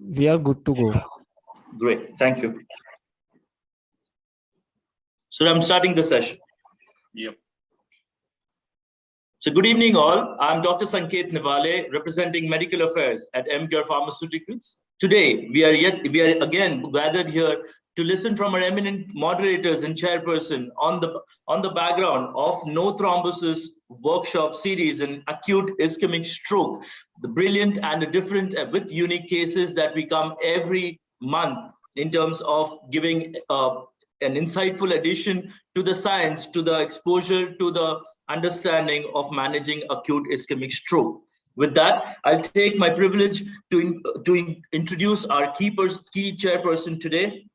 We are good to go. Great, thank you. So I'm starting the session. Yep. So good evening all. I'm Dr. Sanket Nivale, representing Medical Affairs at Emcure Pharmaceuticals. Today, we are again gathered here to listen from our eminent moderators and chairperson on the background of no thrombosis workshop series in acute ischemic stroke, the brilliant and the different with unique cases that we come every month in terms of giving an insightful addition to the science, to the exposure, to the understanding of managing acute ischemic stroke. With that, I'll take my privilege to introduce our key chairperson today.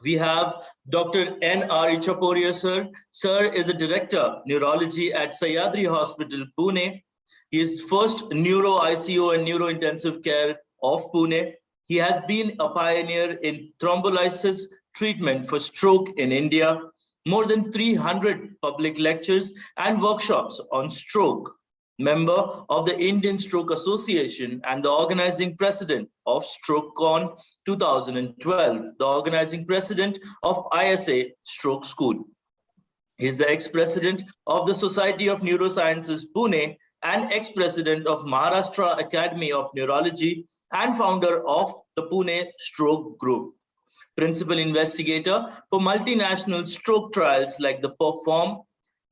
We have Dr. N.R. Ichaporia, sir. Sir is a director, neurology at Sahyadri Hospital, Pune. He is first neuro ICU and neurointensive care of Pune. He has been a pioneer in thrombolysis treatment for stroke in India. More than 300 public lectures and workshops on stroke. Member of the Indian Stroke Association and the organizing president of StrokeCon 2012, the organizing president of ISA Stroke School. He is the ex-president of the Society of Neurosciences Pune and ex-president of Maharashtra Academy of Neurology and founder of the Pune Stroke Group. Principal investigator for multinational stroke trials like the PERFORM,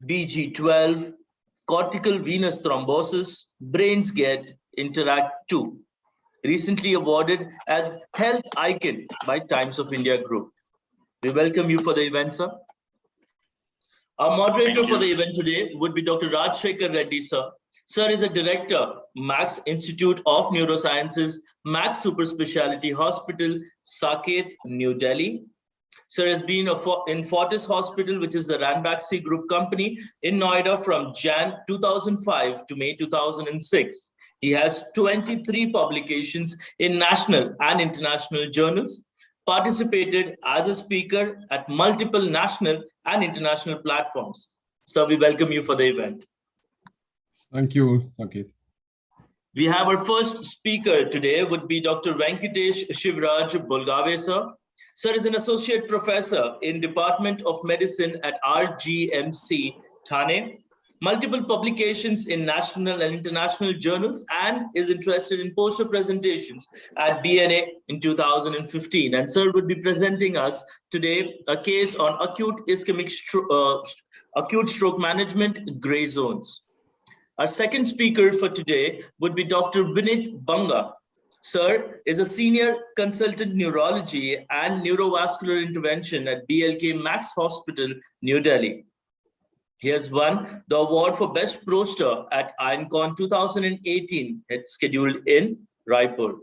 BG12, cortical venous thrombosis, BrainsGate, Interact 2. Recently awarded as Health Icon by Times of India Group. We welcome you for the event, sir. Our moderator for the event today would be Dr. Rajshekhar Reddy, sir. Sir is a director, Max Institute of Neurosciences, Max Super Speciality Hospital, Saket, New Delhi. Sir has been in Fortis Hospital, which is the Ranbaxy Group company in Noida from Jan 2005 to May 2006. He has 23 publications in national and international journals, participated as a speaker at multiple national and international platforms. Sir, we welcome you for the event. Thank you, Sanket. We have our first speaker today would be Dr. Venkatesh Shivraj Bolgave, sir. Sir is an associate professor in Department of Medicine at RGMC, Thane. Multiple publications in national and international journals and is interested in poster presentations at BNA in 2015. And sir would be presenting us today a case on acute ischemic acute stroke management, gray zones. Our second speaker for today would be Dr. Vinit Banga. Sir is a senior consultant neurology and neurovascular intervention at BLK Max Hospital, New Delhi. He has won the award for Best Poster at IronCon 2018, it's scheduled in Raipur.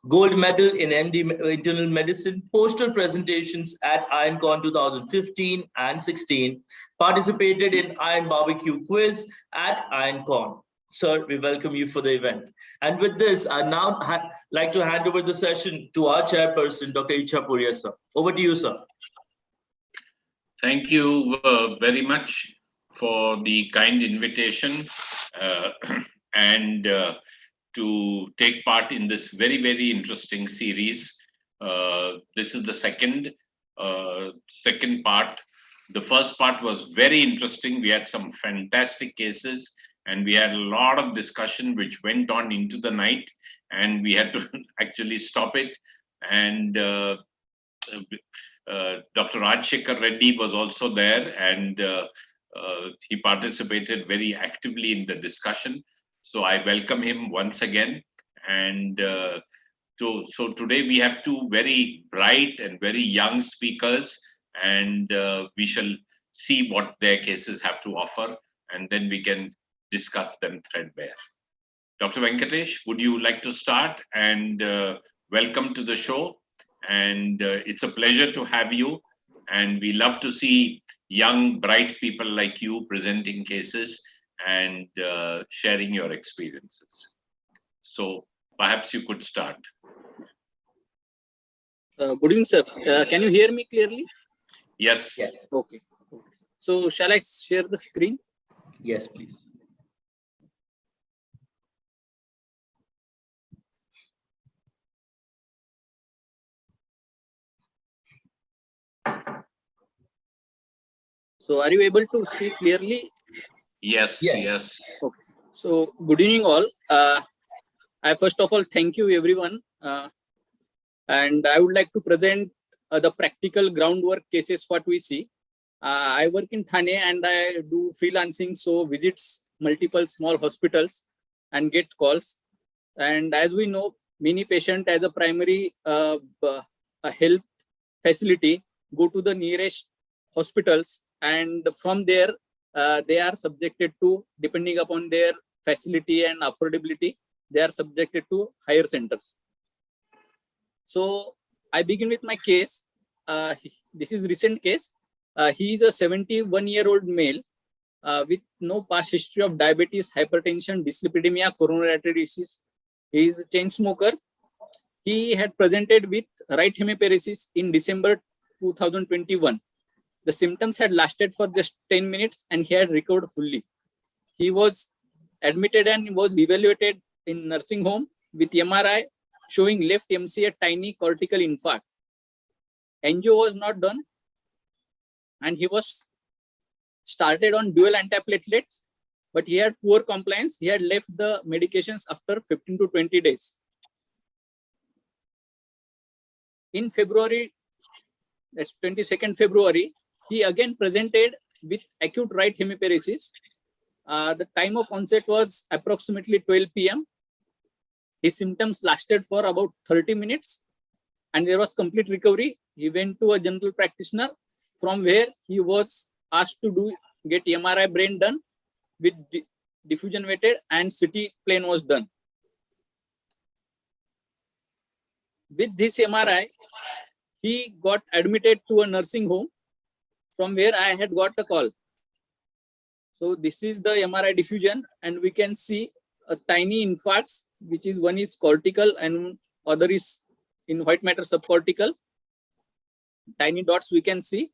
Gold medal in internal medicine, poster presentations at IronCon 2015 and 16, participated in Iron Barbecue Quiz at IronCon. Sir, we welcome you for the event. And with this, I now like to hand over the session to our chairperson, Dr. Ichaporia, sir. Over to you, sir. Thank you very much for the kind invitation and to take part in this very, very interesting series. This is the second part. The first part was very interesting. We had some fantastic cases and we had a lot of discussion which went on into the night and we had to actually stop it. And Dr. Rajshekhar Reddy was also there and he participated very actively in the discussion. So I welcome him once again. And so today we have two very bright and very young speakers, and we shall see what their cases have to offer, and then we can discuss them threadbare. Dr. Venkatesh, would you like to start? And welcome to the show. And it's a pleasure to have you. And we love to see young, bright people like you presenting cases and sharing your experiences. So perhaps you could start. Good evening, sir. Can you hear me clearly? Yes. Yes. Okay. So shall I share the screen? Yes, please. So are you able to see clearly? Yes, Yes. yes. Okay. So good evening all. I first of all thank you everyone, and I would like to present the practical groundwork cases what we see. I work in Thane and I do freelancing, so visits multiple small hospitals and get calls. And as we know, many patients as a primary a health facility go to the nearest hospitals, and from there they are subjected to, depending upon their facility and affordability, they are subjected to higher centers. So I begin with my case. This is recent case. He is a 71-year-old male with no past history of diabetes, hypertension, dyslipidemia, coronary artery disease. He is a chain smoker. He had presented with right hemiparesis in December 2021. The symptoms had lasted for just 10 minutes and he had recovered fully. He was admitted and was evaluated in nursing home with MRI showing left MC a tiny cortical infarct. Angio was not done and he was started on dual antiplatelets, but he had poor compliance. He had left the medications after 15 to 20 days. In February, that's 22nd February, he again presented with acute right hemiparesis. The time of onset was approximately 12 p.m. His symptoms lasted for about 30 minutes and there was complete recovery. He went to a general practitioner from where he was asked to get MRI brain done with diffusion weighted and CT plane was done. With this MRI, he got admitted to a nursing home from where I had got a call. So this is the MRI diffusion and we can see a tiny infarcts, which is one is cortical and other is in white matter subcortical. Tiny dots we can see.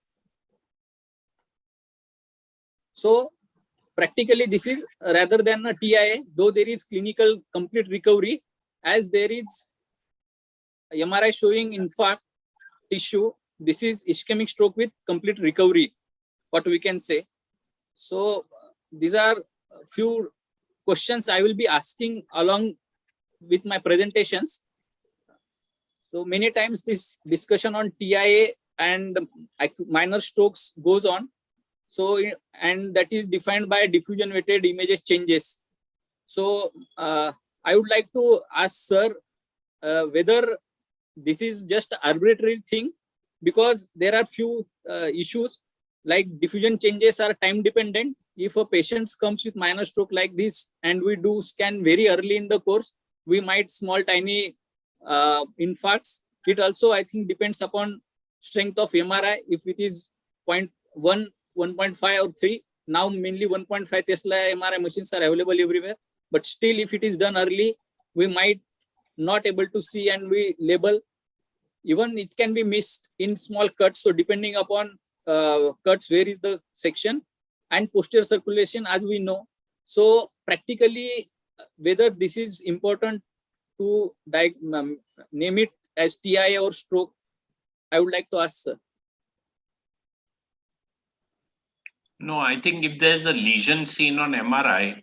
So practically this is rather than a TIA, though there is clinical complete recovery, as there is MRI showing infarct tissue. This is ischemic stroke with complete recovery, what we can say. So these are a few questions I will be asking along with my presentations. So many times this discussion on TIA and minor strokes goes on. So, and that is defined by diffusion weighted images changes. So I would like to ask sir whether this is just arbitrary thing, because there are few issues like diffusion changes are time dependent. If a patient comes with minor stroke like this and we do scan very early in the course, we might small tiny infarcts. It also I think depends upon strength of MRI. If it is 0.1, 1.5 or 3, now mainly 1.5 Tesla MRI machines are available everywhere. But still, if it is done early, we might not able to see and we label. Even it can be missed in small cuts. So depending upon cuts, where is the section and posterior circulation, as we know. So practically, whether this is important to name it as TIA or stroke, I would like to ask sir. No, I think if there's a lesion seen on MRI,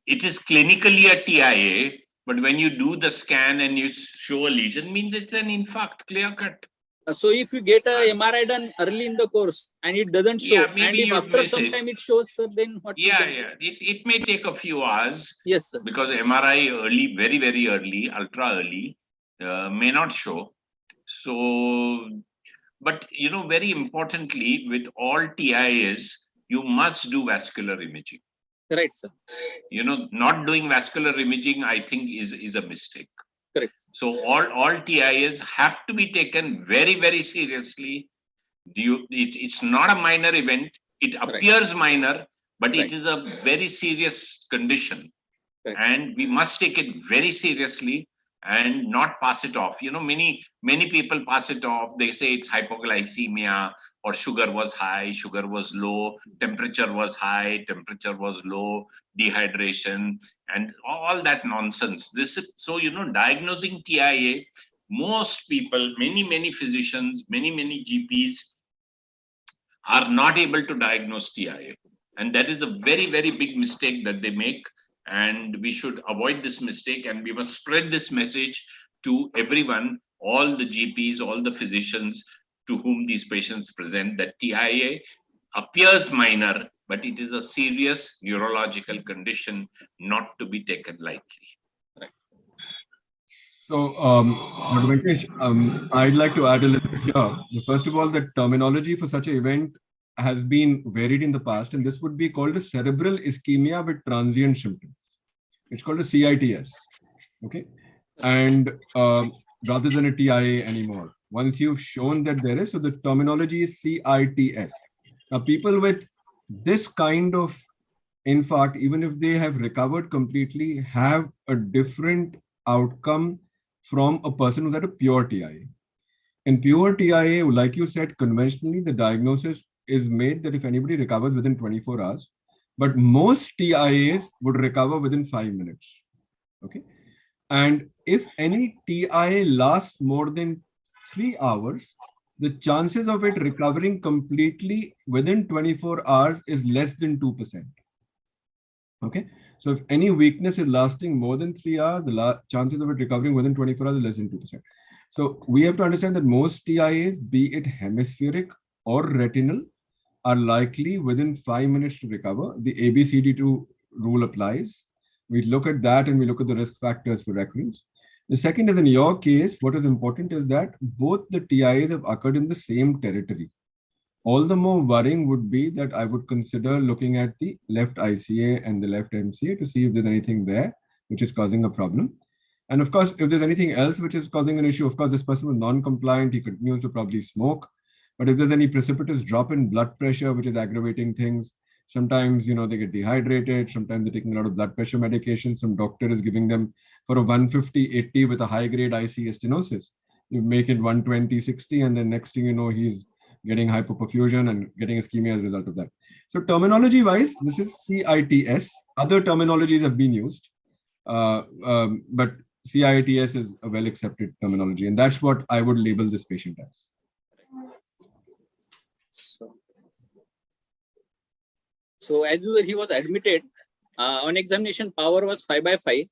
it is clinically a TIA, but when you do the scan and you show a lesion, means it's an infarct, clear cut. So if you get a MRI done early in the course and it doesn't show, Yeah, maybe and if you after miss some it. time it shows, sir, then what we Yeah, can say? yeah. It may take a few hours. Yes, sir. Because MRI early, very, very early, ultra early, may not show. So, but you know, very importantly, with all TIAs, you must do vascular imaging. Right, sir. You know, not doing vascular imaging, I think, is a mistake. Correct. So all TIAs have to be taken very, very seriously. It's not a minor event. It appears minor, but it is a very serious condition. And we must take it very seriously and not pass it off. You know, many people pass it off. They say it's hypoglycemia, or sugar was high, sugar was low, temperature was high, temperature was low, dehydration, and all that nonsense. So, you know, diagnosing TIA, most people, many physicians, many GPs are not able to diagnose TIA. And that is a very, very big mistake that they make. And we should avoid this mistake, and we must spread this message to everyone, all the GPs, all the physicians to whom these patients present, that TIA appears minor, but it is a serious neurological condition not to be taken lightly. So, Dr. Venkatesh, I'd like to add a little bit here. First of all, the terminology for such an event has been varied in the past, and this would be called a cerebral ischemia with transient symptoms. It's called a CITS, okay? And rather than a TIA anymore. Once you've shown that there is, so the terminology is CITS. Now, people with this kind of infarct, even if they have recovered completely, have a different outcome from a person who's had a pure TIA. In pure TIA, like you said, conventionally, the diagnosis is made that if anybody recovers within 24 hours, but most TIAs would recover within 5 minutes, okay? And if any TIA lasts more than 3 hours, the chances of it recovering completely within 24 hours is less than 2%. Okay, so if any weakness is lasting more than 3 hours, the chances of it recovering within 24 hours is less than 2%. So we have to understand that most TIAs, be it hemispheric or retinal, are likely within 5 minutes to recover. The ABCD2 rule applies. We look at that and we look at the risk factors for recurrence. The second is, in your case, what is important is that both the TIAs have occurred in the same territory. All the more worrying would be that I would consider looking at the left ICA and the left MCA to see if there's anything there which is causing a problem. And of course, if there's anything else which is causing an issue, of course, this person was non-compliant, he continues to probably smoke. But if there's any precipitous drop in blood pressure, which is aggravating things, sometimes, they get dehydrated, sometimes they're taking a lot of blood pressure medication. Some doctor is giving them for a 150/80 with a high-grade ICA stenosis. You make it 120/60, and then next thing you know, he's getting hypoperfusion and getting ischemia as a result of that. So terminology-wise, this is CITS. Other terminologies have been used, but CITS is a well-accepted terminology, and that's what I would label this patient as. So as he was admitted, on examination power was 5/5,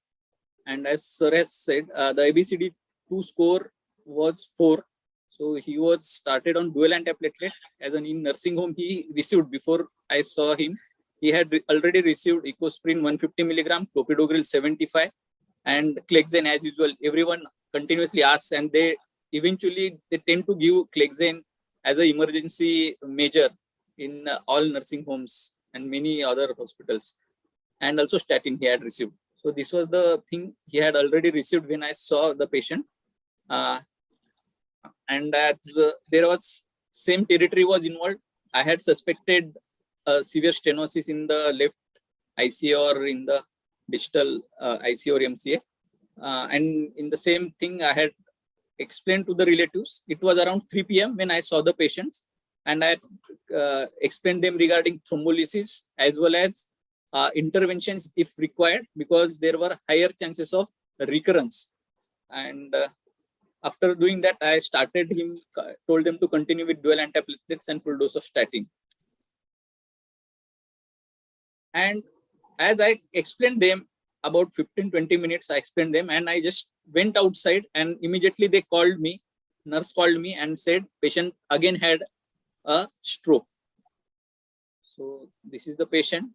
and as sir has said, the ABCD2 score was 4. So he was started on dual antiplatelet. As an in nursing home, he received, before I saw him, he had already received ecosprin 150 milligram, clopidogrel 75, and Clexane as usual. Everyone continuously asks, and they eventually tend to give Clexane as an emergency measure in all nursing homes and many other hospitals, and also statin he had received. So this was the thing he had already received when I saw the patient. And as there was same territory was involved, I had suspected severe stenosis in the left ICA or in the distal ICA or MCA. And in the same thing, I had explained to the relatives. It was around 3 p.m. when I saw the patients, and I had explained them regarding thrombolysis as well as interventions if required, because there were higher chances of recurrence. And after doing that, I told them to continue with dual antiplatelets and full dose of statin. And as I explained them, about 15-20 minutes, I explained them, and I just went outside, and immediately they called me, nurse called me and said, patient again had a stroke. So this is the patient.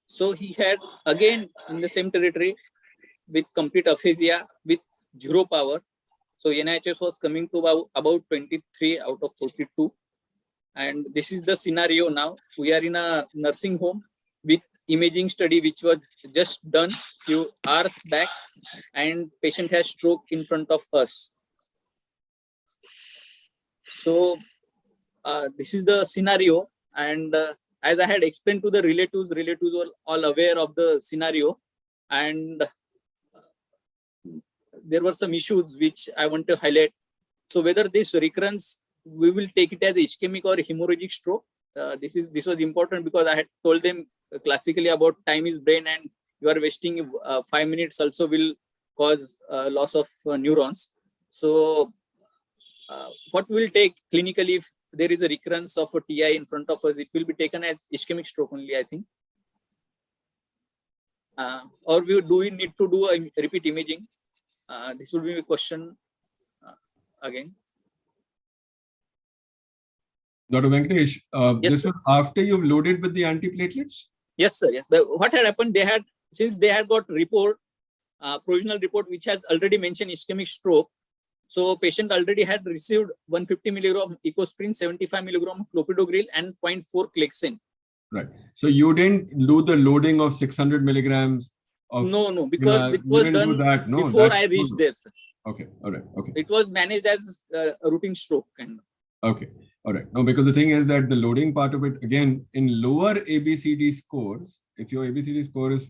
So he had again in the same territory with complete aphasia with 0 power. So NIHS was coming to about 23 out of 42. And this is the scenario now. We are in a nursing home with imaging study which was just done few hours back, and patient has stroke in front of us. So this is the scenario, and as I had explained to the relatives were all aware of the scenario, and there were some issues which I want to highlight. So whether this recurrence we will take it as ischemic or hemorrhagic stroke. This was important because I had told them classically about time is brain, and you are wasting 5 minutes also will cause loss of neurons. So what we'll take clinically if there is a recurrence of a TI in front of us, it will be taken as ischemic stroke only, I think. Or do we need to do a repeat imaging? This will be a question again. Dr. Venkatesh, Yes, this sir. was after you've loaded with the antiplatelets? Yes, sir. Yeah. What had happened? Since they had got report, provisional report, which has already mentioned ischemic stroke. So patient already had received 150 milligram ecosprin, 75 milligram clopidogrel, and 0.4 Clexane. Right. So you didn't do the loading of 600 milligrams of... No, because it was done before I reached there, sir. Okay. All right. Okay. It was managed as a routine stroke. Okay. All right. No, because the thing is that the loading part of it, again, in lower ABCD scores, if your ABCD score is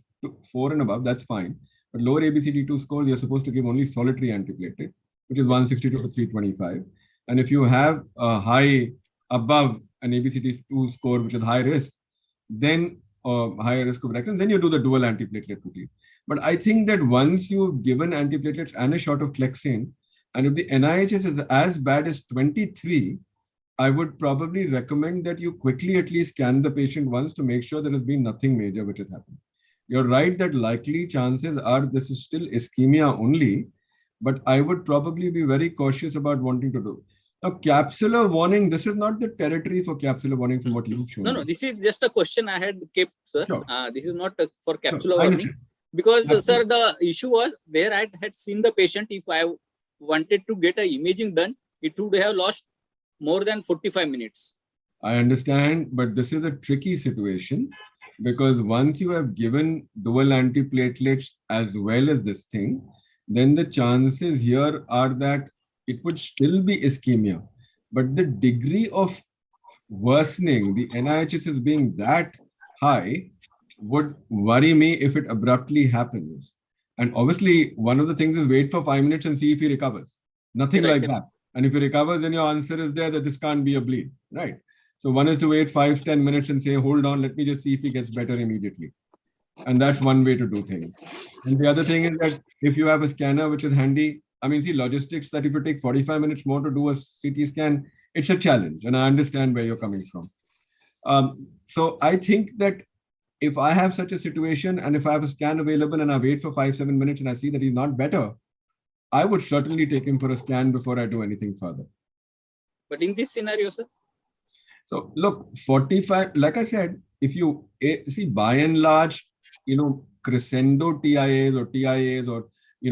4 and above, that's fine. But lower ABCD2 scores, you're supposed to give only solitary antiplatelet, which is 162 to 325. And if you have a high above an ABCD2 score, which is high risk, then higher risk of recurrence, then you do the dual antiplatelet routine. But I think that once you've given antiplatelets and a shot of Clexane, and if the NIHS is as bad as 23, I would probably recommend that you quickly at least scan the patient once to make sure there has been nothing major which has happened. You're right that likely chances are this is still ischemia only, but I would probably be very cautious about wanting to do. Now, capsular warning, this is not the territory for capsular warning from what you've shown. No, this is just a question I had kept, sir. Sure. This is not for capsular warning. Because, sir, the issue was where I had seen the patient, if I wanted to get an imaging done, it would have lost more than 45 minutes. I understand, but this is a tricky situation because once you have given dual antiplatelets as well as this thing, then the chances here are that it would still be ischemia. But the degree of worsening, the NIHS is being that high, would worry me if it abruptly happens. And obviously, one of the things is wait for 5 minutes and see if he recovers. Nothing like that. And if he recovers, then your answer is there that this can't be a bleed, right? So one is to wait 5-10 minutes and say, hold on, let me just see if he gets better immediately. And that's one way to do things. And the other thing is that if you have a scanner which is handy, I mean, see, logistics that if you take 45 minutes more to do a CT scan, it's a challenge. And I understand where you're coming from. So I think that if I have such a situation and if I have a scan available and I wait for 5-7 minutes and I see that he's not better, I would certainly take him for a scan before I do anything further. But in this scenario, sir? So look, 45, like I said, if you see by and large, crescendo TIAs or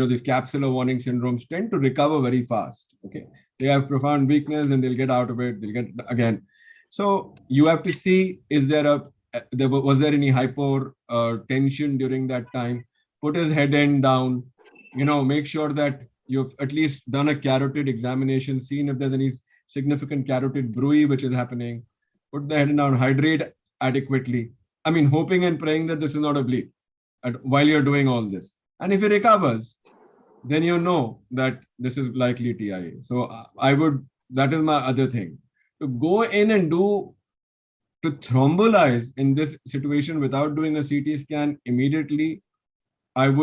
these capsular warning syndromes tend to recover very fast. Okay. They have profound weakness and they'll get out of it. They'll get again. So you have to see, was there any hypertension during that time? Put his head end down, make sure that you've at least done a carotid examination, seen if there's any significant carotid bruit which is happening. Put the head down, hydrate adequately. I mean, hoping and praying that this is not a bleed while you're doing all this. And if he recovers, then you know that this is likely TIA. So that is my other thing. To go in and to thrombolize in this situation without doing a CT scan immediately, if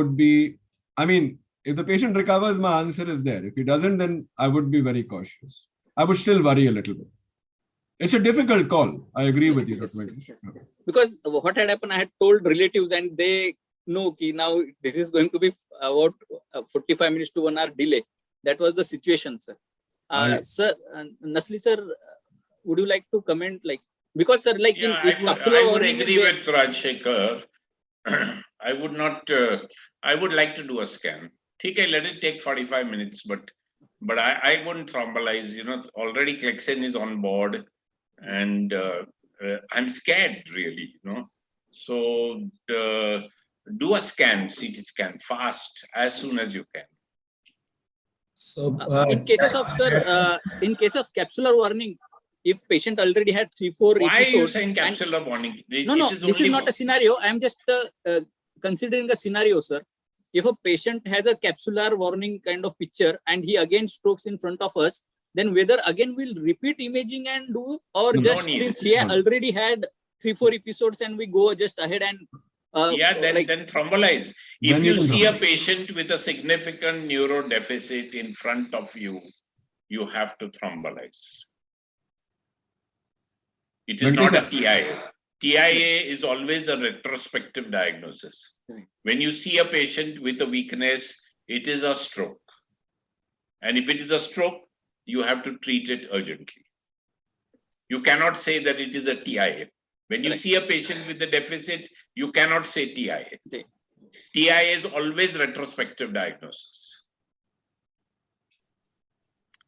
the patient recovers, my answer is there. If he doesn't, then I would be very cautious. I would still worry a little bit. It's a difficult call. I agree with you. Yes. Because what had happened, I had told relatives and they know that now this is going to be about 45 minutes to 1 hour delay. That was the situation, sir. Sir, Nasli sir, would you like to comment? Because sir, I would agree with Rajshekhar. I would like to do a scan. Okay, let it take 45 minutes, but I wouldn't thrombolize. Already Clexane is on board, and I'm scared really. So do a scan, CT scan, fast as soon as you can. So in cases of capsular warning, if patient already had 3-4 why episodes, are you saying capsular warning? No, this is not a scenario. I'm just considering a scenario, sir. If a patient has a capsular warning kind of picture and he again strokes in front of us, then whether again we'll repeat imaging and do, or No just need. since he No. already had 3-4 episodes and we go just ahead and then thrombolize. Then If you you can see a thrombolize. patient with a significant neuro deficit in front of you, you have to thrombolize. It is not a TIA. TIA is always a retrospective diagnosis. Right. When you see a patient with a weakness, it is a stroke. And if it is a stroke, you have to treat it urgently. You cannot say that it is a TIA. When you Correct. see a patient with a deficit, you cannot say TIA. Okay. TIA is always retrospective diagnosis.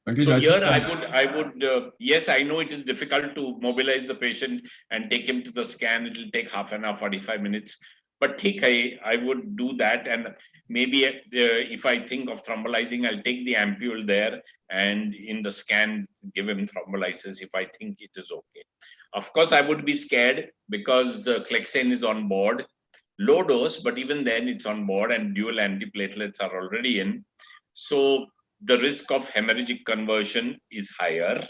Pankaj, So I here think I would, yes, I know it is difficult to mobilize the patient and take him to the scan. It will take half an hour, 45 minutes. But I would do that. And maybe if I think of thrombolizing, I'll take the ampule there and in the scan, give him thrombolysis if I think it is okay. Of course, I would be scared because the Clexane is on board. Low dose, but even then it's on board and dual antiplatelets are already in. So the risk of hemorrhagic conversion is higher,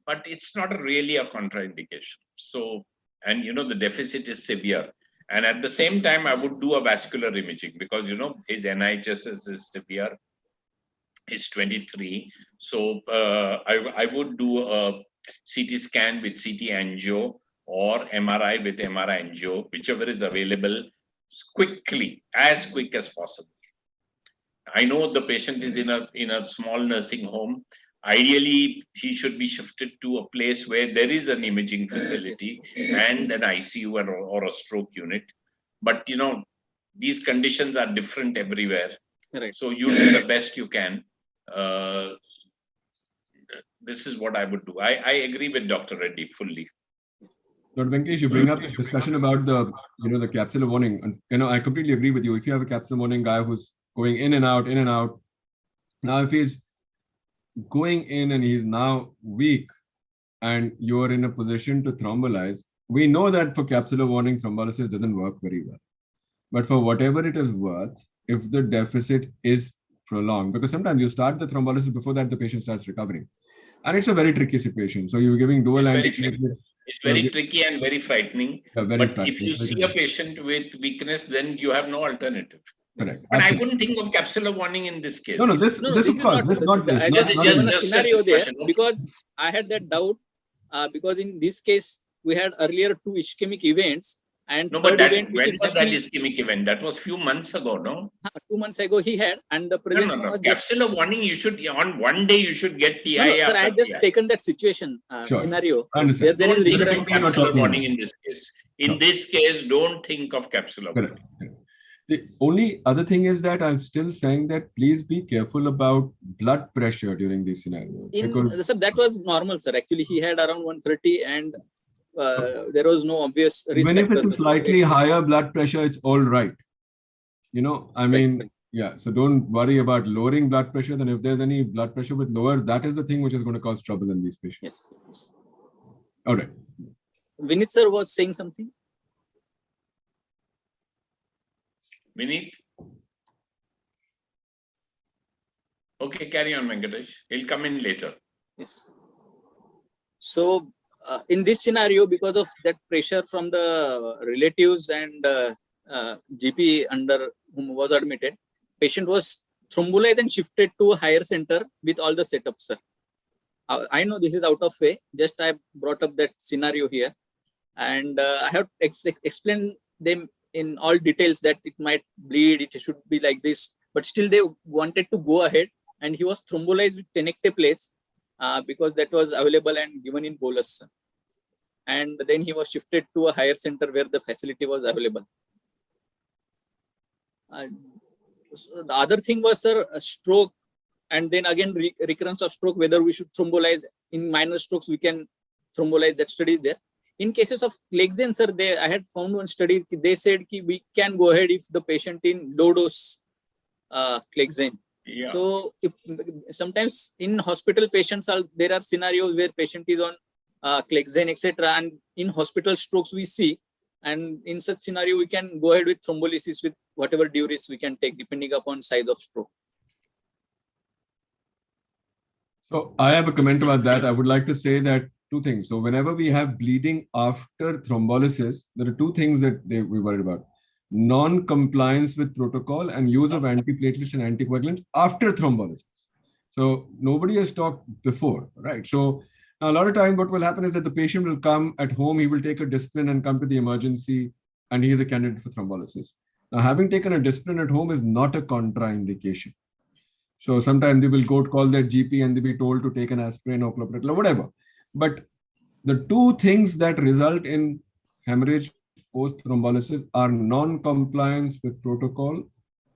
but it's not really a contraindication. So, and the deficit is severe. And at the same time, I would do a vascular imaging because, his NIHSS is severe. He's 23. So I would do a CT scan with CT angio or MRI with MRI angio, whichever is available quickly, as quick as possible. I know the patient is in a small nursing home. Ideally, he should be shifted to a place where there is an imaging facility and an ICU or a stroke unit. But these conditions are different everywhere. Correct. So you do the best you can. This is what I would do. I agree with Dr. Reddy fully. Dr. Venkatesh, you bring up a discussion about the capsular warning. And, I completely agree with you. If you have a capsular warning guy who's going in and out, now if he's going in and he's now weak and you're in a position to thrombolize, we know that for capsular warning, thrombolysis doesn't work very well. But for whatever it is worth, if the deficit is prolonged, because sometimes you start the thrombolysis before that the patient starts recovering. And it's a very tricky situation. So you're giving dual antiplatelets. It's very tricky and very frightening. If you see a patient with weakness, then you have no alternative. Correct. But I wouldn't think of capsular warning in this case. No, this is not this. I This just is given a just a scenario there discussion, okay. because I had that doubt because in this case we had earlier 2 ischemic events and No, third but event which when is was that happening, ischemic event? That was few months ago, no? 2 months ago he had, and the present one No. was just Capsular warning, you should, on one day, you should get TIA. no, sir, I had after just TIA. taken that situation Sure. scenario I understand. where there is Don't think of recurrence. capsular warning in this case. In Sure. this case, don't think of capsular warning. Correct. The only other thing is that I'm still saying that please be careful about blood pressure during these scenarios. Sir, that was normal, sir. Actually, he had around 130 and there was no obvious risk even if it's a factors. slightly higher blood pressure, it's all right. I mean, Right. yeah. So don't worry about lowering blood pressure. Then if there's any blood pressure with lower, that is the thing which is going to cause trouble in these patients. Yes. All right. Vinit sir was saying something. Vineet? Okay, carry on, Venkatesh. He'll come in later. Yes. So in this scenario, because of that pressure from the relatives and GP under whom was admitted, patient was thrombolized and shifted to a higher center with all the setups, sir. I know this is out of way. Just I brought up that scenario here, and I have explained them in all details that it might bleed, it should be like this, but still they wanted to go ahead, and he was thrombolized with Tenectase because that was available and given in bolus. And then he was shifted to a higher center where the facility was available. So the other thing was, sir, a stroke, and then again recurrence of stroke, whether we should thrombolize. In minor strokes we can thrombolize. That study is there. In cases of Clexane, sir, I had found one study, they said we can go ahead if the patient in low dose Clexane. Yeah. So sometimes in hospital patients, there are scenarios where patient is on Clexane, etc. And in hospital strokes we see, and in such scenario we can go ahead with thrombolysis with whatever diuresis we can take depending upon size of stroke. So I have a comment about that. I would like to say that two things. So whenever we have bleeding after thrombolysis, there are two things that we worried about. Non-compliance with protocol and use of antiplatelets and anticoagulants after thrombolysis. So nobody has talked before, right? So now a lot of time what will happen is that the patient will come at home, he will take a discipline and come to the emergency and he is a candidate for thrombolysis. Now having taken a discipline at home is not a contraindication. So sometimes they will go to call their GP and they'll be told to take an aspirin or clopidogrel or whatever. But the two things that result in hemorrhage post-thrombolysis are non-compliance with protocol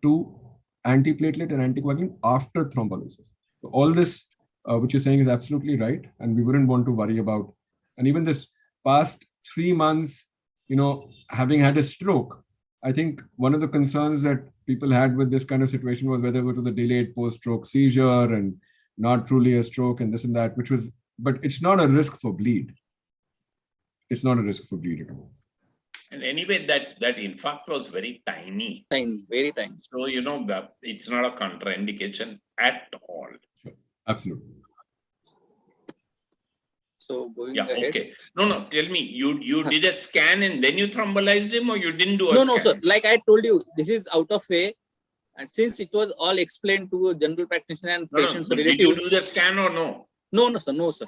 to antiplatelet and anticoagulant after thrombolysis. So all this, which you're saying is absolutely right. And we wouldn't want to worry about. And even this past 3 months, having had a stroke, I think one of the concerns that people had with this kind of situation was whether it was a delayed post-stroke seizure and not truly a stroke and this and that, but it's not a risk for bleed. It's not a risk for bleed at all. And anyway, that infarct was very tiny. Tiny, very tiny. So, it's not a contraindication at all. Sure. Absolutely. So going Yeah, ahead. okay. No, tell me, you did a scan and then you thrombolized him, or you didn't do a No, scan? no, sir. Like I told you, this is out of way. And since it was all explained to a general practitioner and No, patient's but relatives. did you do the scan or no? No, sir. No, sir.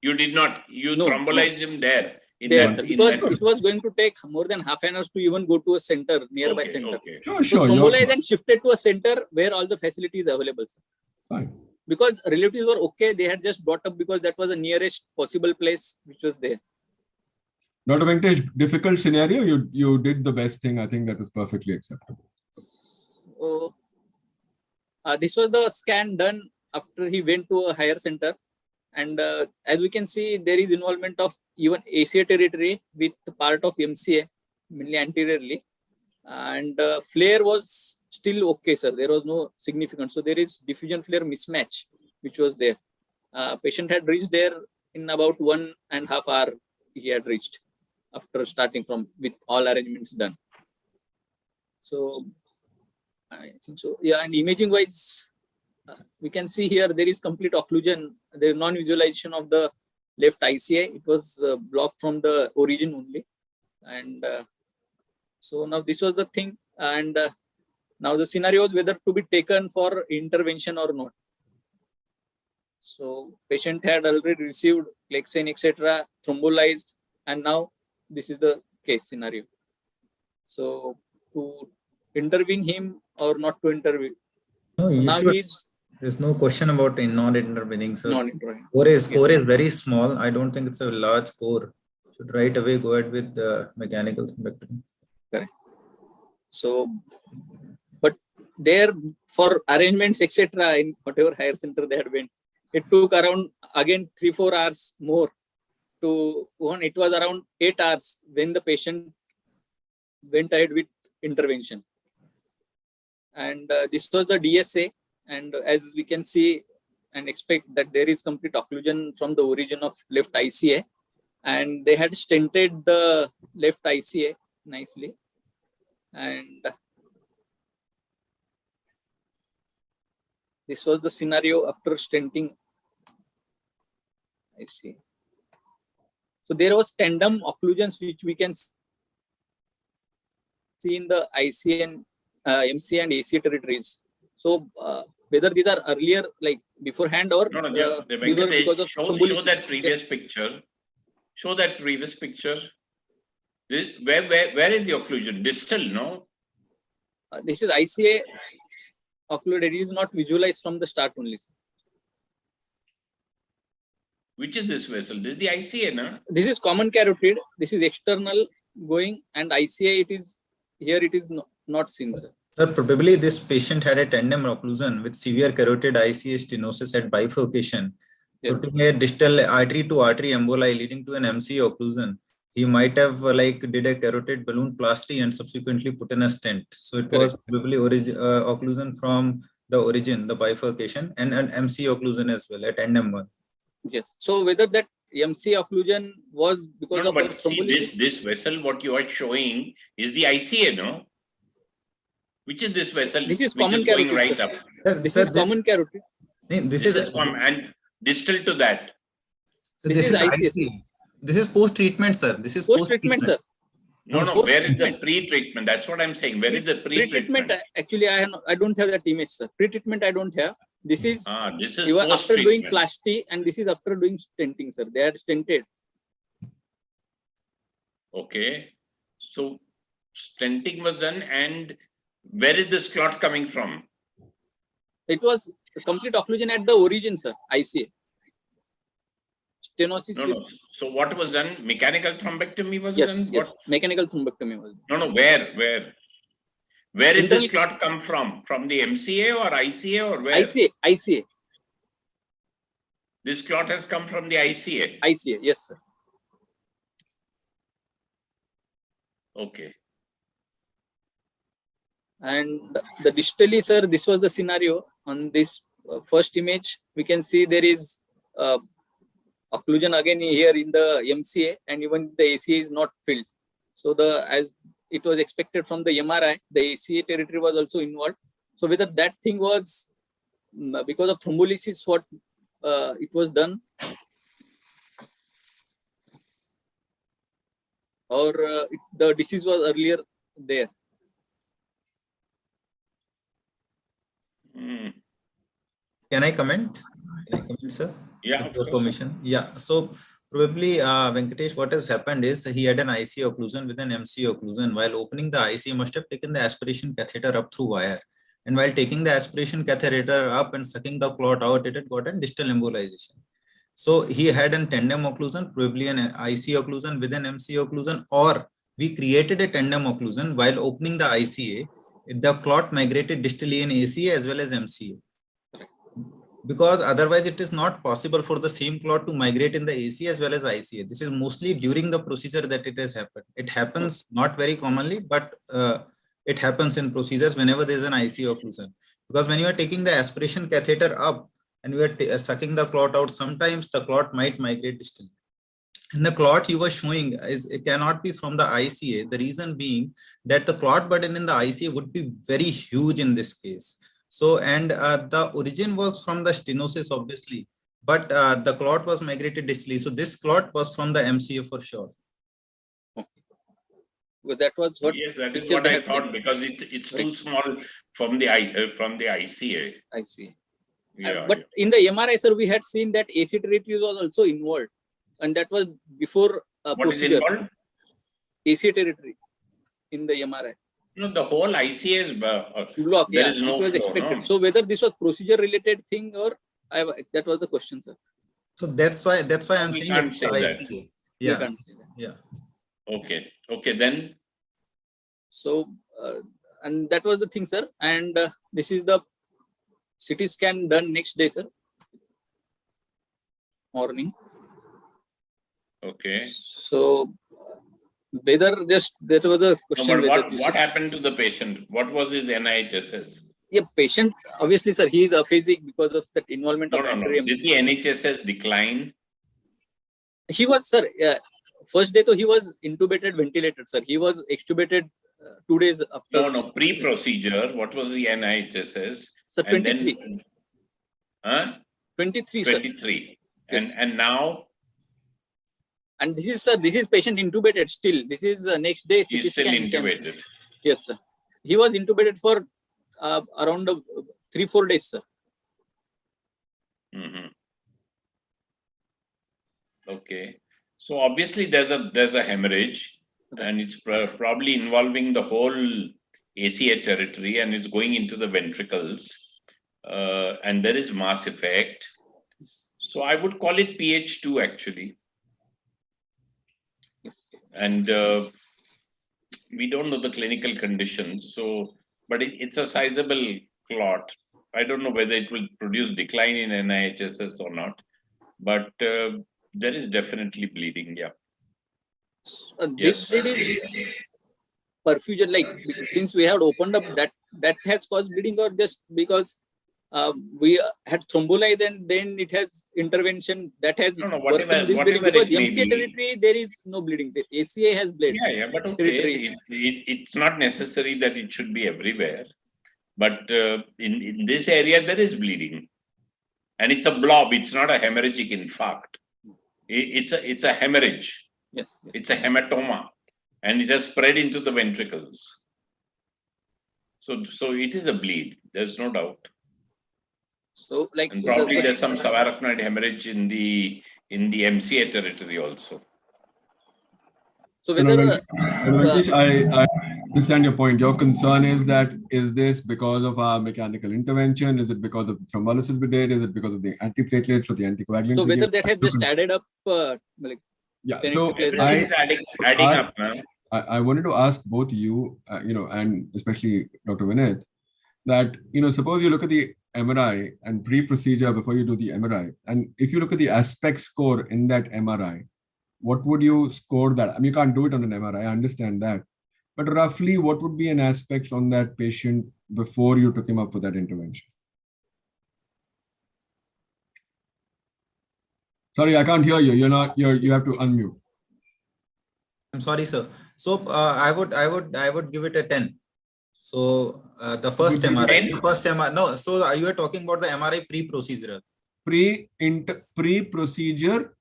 You did not. You No, thrombolized him there. There, sir. Because it was going to take more than half an hour to even go to a center, nearby Okay, center. okay. Sure, So sure. thrombolized and shifted to a center where all the facilities available, sir. Fine. Because relatives were okay, they had just brought up because that was the nearest possible place which was there. Dr. Venkatesh, difficult scenario. You did the best thing. I think that was perfectly acceptable. So, this was the scan done after he went to a higher center. And as we can see, there is involvement of even ACA territory with part of MCA, mainly anteriorly. And flare was still okay, sir. There was no significance. So there is diffusion flare mismatch, which was there. Patient had reached there in about 1.5 hours. He had reached after starting from with all arrangements done. So I think so. Yeah, and imaging wise, we can see here there is complete occlusion. There is non-visualization of the left ICA. It was blocked from the origin only. And so now this was the thing. And now the scenario is whether to be taken for intervention or not. So patient had already received Lexane, etc., thrombolized, and now this is the case scenario. So to intervene him or not to intervene. No, you Now should. he's There's no question about not intervening. So non-intervening. core is Yes. very small. I don't think it's a large core. Should right away go ahead with the mechanical thrombectomy. Correct. So, but there for arrangements, etc., in whatever higher center they had went, it took around again 3-4 hours more to one. It was around 8 hours when the patient went ahead with intervention. And this was the DSA. And as we can see and expect that there is complete occlusion from the origin of left ICA. And they had stented the left ICA nicely. And this was the scenario after stenting. I see. So there was tandem occlusions which we can see in the IC and MC and AC territories. So whether these are earlier, like beforehand, or No, the these were because of show thrombolysis. that previous Yes. picture. Show that previous picture. Where is the occlusion? Distal, no? This is ICA occluded. It is not visualized from the start only. Which is this vessel? This is the ICA, no? This is common carotid. This is external going, and ICA, it is here. It is not seen, sir. Sir, probably this patient had a tandem occlusion with severe carotid ICA stenosis at bifurcation, Yes. putting a distal artery to artery emboli leading to an MCA occlusion. He might have did a carotid balloon plasty and subsequently put in a stent. So it was probably occlusion from the origin, the bifurcation, and an MCA occlusion as well, a tandem one. Yes. So whether that MCA occlusion was because No, of but see thrombolysis. this vessel, what you are showing is the ICA, no? Which is this vessel? This is which common is going carotid, right sir. up. This is common carotid. This This is common, and Distal to that. So This is ICS. ICA. This is post-treatment, sir. This is Post-treatment, sir. No, where is the pre-treatment? That's what I'm saying. Where is the pre-treatment? Actually, I don't have that image, sir. Pre-treatment, I don't have. This is post-treatment. After doing plasty, and this is after doing stenting, sir. They had stented. Okay. So stenting was done, and where is this clot coming from? It was complete occlusion at the origin, sir. ICA. Stenosis. No. So what was done? Mechanical thrombectomy was done? Yes. Mechanical thrombectomy was done. No. Where? Where did this clot come from? From the MCA or ICA or where? ICA. This clot has come from the ICA? ICA, yes, sir. Okay. And the distally, sir, this was the scenario. On this first image, we can see there is occlusion again here in the MCA, and even the ACA is not filled. So as it was expected from the MRI, the ACA territory was also involved. So whether that thing was because of thrombolysis, what it was done, or the disease was earlier there. Can I comment? Sir? Yeah. With your permission. Yeah. So probably Venkatesh, what has happened is he had an ICA occlusion with an MCA occlusion. While opening the ICA, must have taken the aspiration catheter up through wire. And while taking the aspiration catheter up and sucking the clot out, it had gotten distal embolization. So he had a tandem occlusion, probably an ICA occlusion with an MCA occlusion, or we created a tandem occlusion while opening the ICA. The clot migrated distally in ACA as well as MCA. Because otherwise it is not possible for the same clot to migrate in the AC as well as ICA. This is mostly during the procedure that it has happened. It happens not very commonly, but it happens in procedures whenever there is an ICA occlusion. Because when you are taking the aspiration catheter up and you are sucking the clot out, sometimes the clot might migrate distally. And the clot you were showing it cannot be from the ICA. The reason being that the clot burden in the ICA would be very huge in this case. So, and the origin was from the stenosis, obviously, but the clot was migrated distally. So this clot was from the MCA for sure. Well, that was what. Yes, that is what I thought, because it's too small from the ICA. I see. Yeah, but in the MRI, sir, we had seen that AC territory was also involved, and that was before what is involved? AC territory in the MRI. No, the whole ICA is block. There Yeah, is no it was flow, expected. no? So whether this was procedure related thing or that was the question, sir. So that's why I'm We saying can't it's say the that. ICA. You can't say that. Yeah. Okay. Then. So and that was the thing, sir. And this is the CT scan done next day, sir. Morning. Okay. So whether just there was a question. No, but what happened to the patient? What was his NIHSS? Yeah, patient, obviously, sir, he is aphasic because of that involvement of anterior. Did the NHSS decline? He was, sir, first day, though, he was intubated, ventilated, sir. He was extubated 2 days after. No, pre-procedure, what was the NIHSS? Sir, 23. 23, sir. 23. Yes. And now? And this is, sir, this is patient intubated still. This is next day. He's still intubated. Yes, sir. He was intubated for around 3-4 days, sir. Okay. So obviously there's a hemorrhage, and it's probably involving the whole ACA territory, and it's going into the ventricles, and there is mass effect. So I would call it PH2 actually. Yes. And we don't know the clinical conditions, but it's a sizable clot. I don't know whether it will produce decline in NIHSS or not, but there is definitely bleeding. Yeah. This bleed is perfusion, like since we had opened up, that has caused bleeding, or just because we had thrombolized and then it has intervention that has worsened this bleeding? Because MCA territory there is no bleeding. The ACA has bled. Yeah, but okay, it's not necessary that it should be everywhere, but in this area there is bleeding. And it's a blob. It's not a hemorrhagic infarct. It's a hemorrhage. Yes. It's a hematoma, and it has spread into the ventricles. So it is a bleed. There's no doubt. So, like, and probably there's some subarachnoid hemorrhage in the MCA territory also. So whether I understand your point. Your concern is that is this because of our mechanical intervention? Is it because of the thrombolysis we did? Is it because of the antiplatelets or the anticoagulants? so whether that has just added up, like, yeah. So everything is adding up. I wanted to ask both you, and especially Dr. Vinith, that suppose you look at the MRI and pre-procedure before you do the MRI, and if you look at the aspect score in that MRI, what would you score that? I mean, you can't do it on an MRI, I understand that. But roughly, what would be an aspect on that patient before you took him up for that intervention? Sorry, I can't hear you. You have to unmute. I'm sorry, sir. So I would give it a 10. So the first MRI, no. So you are talking about the MRI pre-procedural. Pre-procedure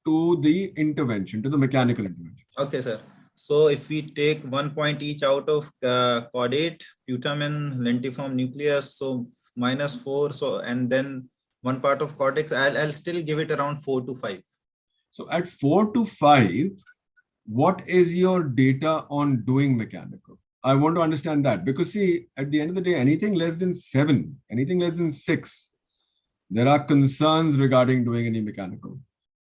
to the intervention, to the mechanical intervention. Okay, sir. So if we take 1 point each out of caudate, putamen, lentiform nucleus, so -4. So and then 1 part of cortex, I'll still give it around 4 to 5. So at 4 to 5, what is your data on doing mechanical? I want to understand that, because see, at the end of the day, anything less than 7, anything less than 6, there are concerns regarding doing any mechanical.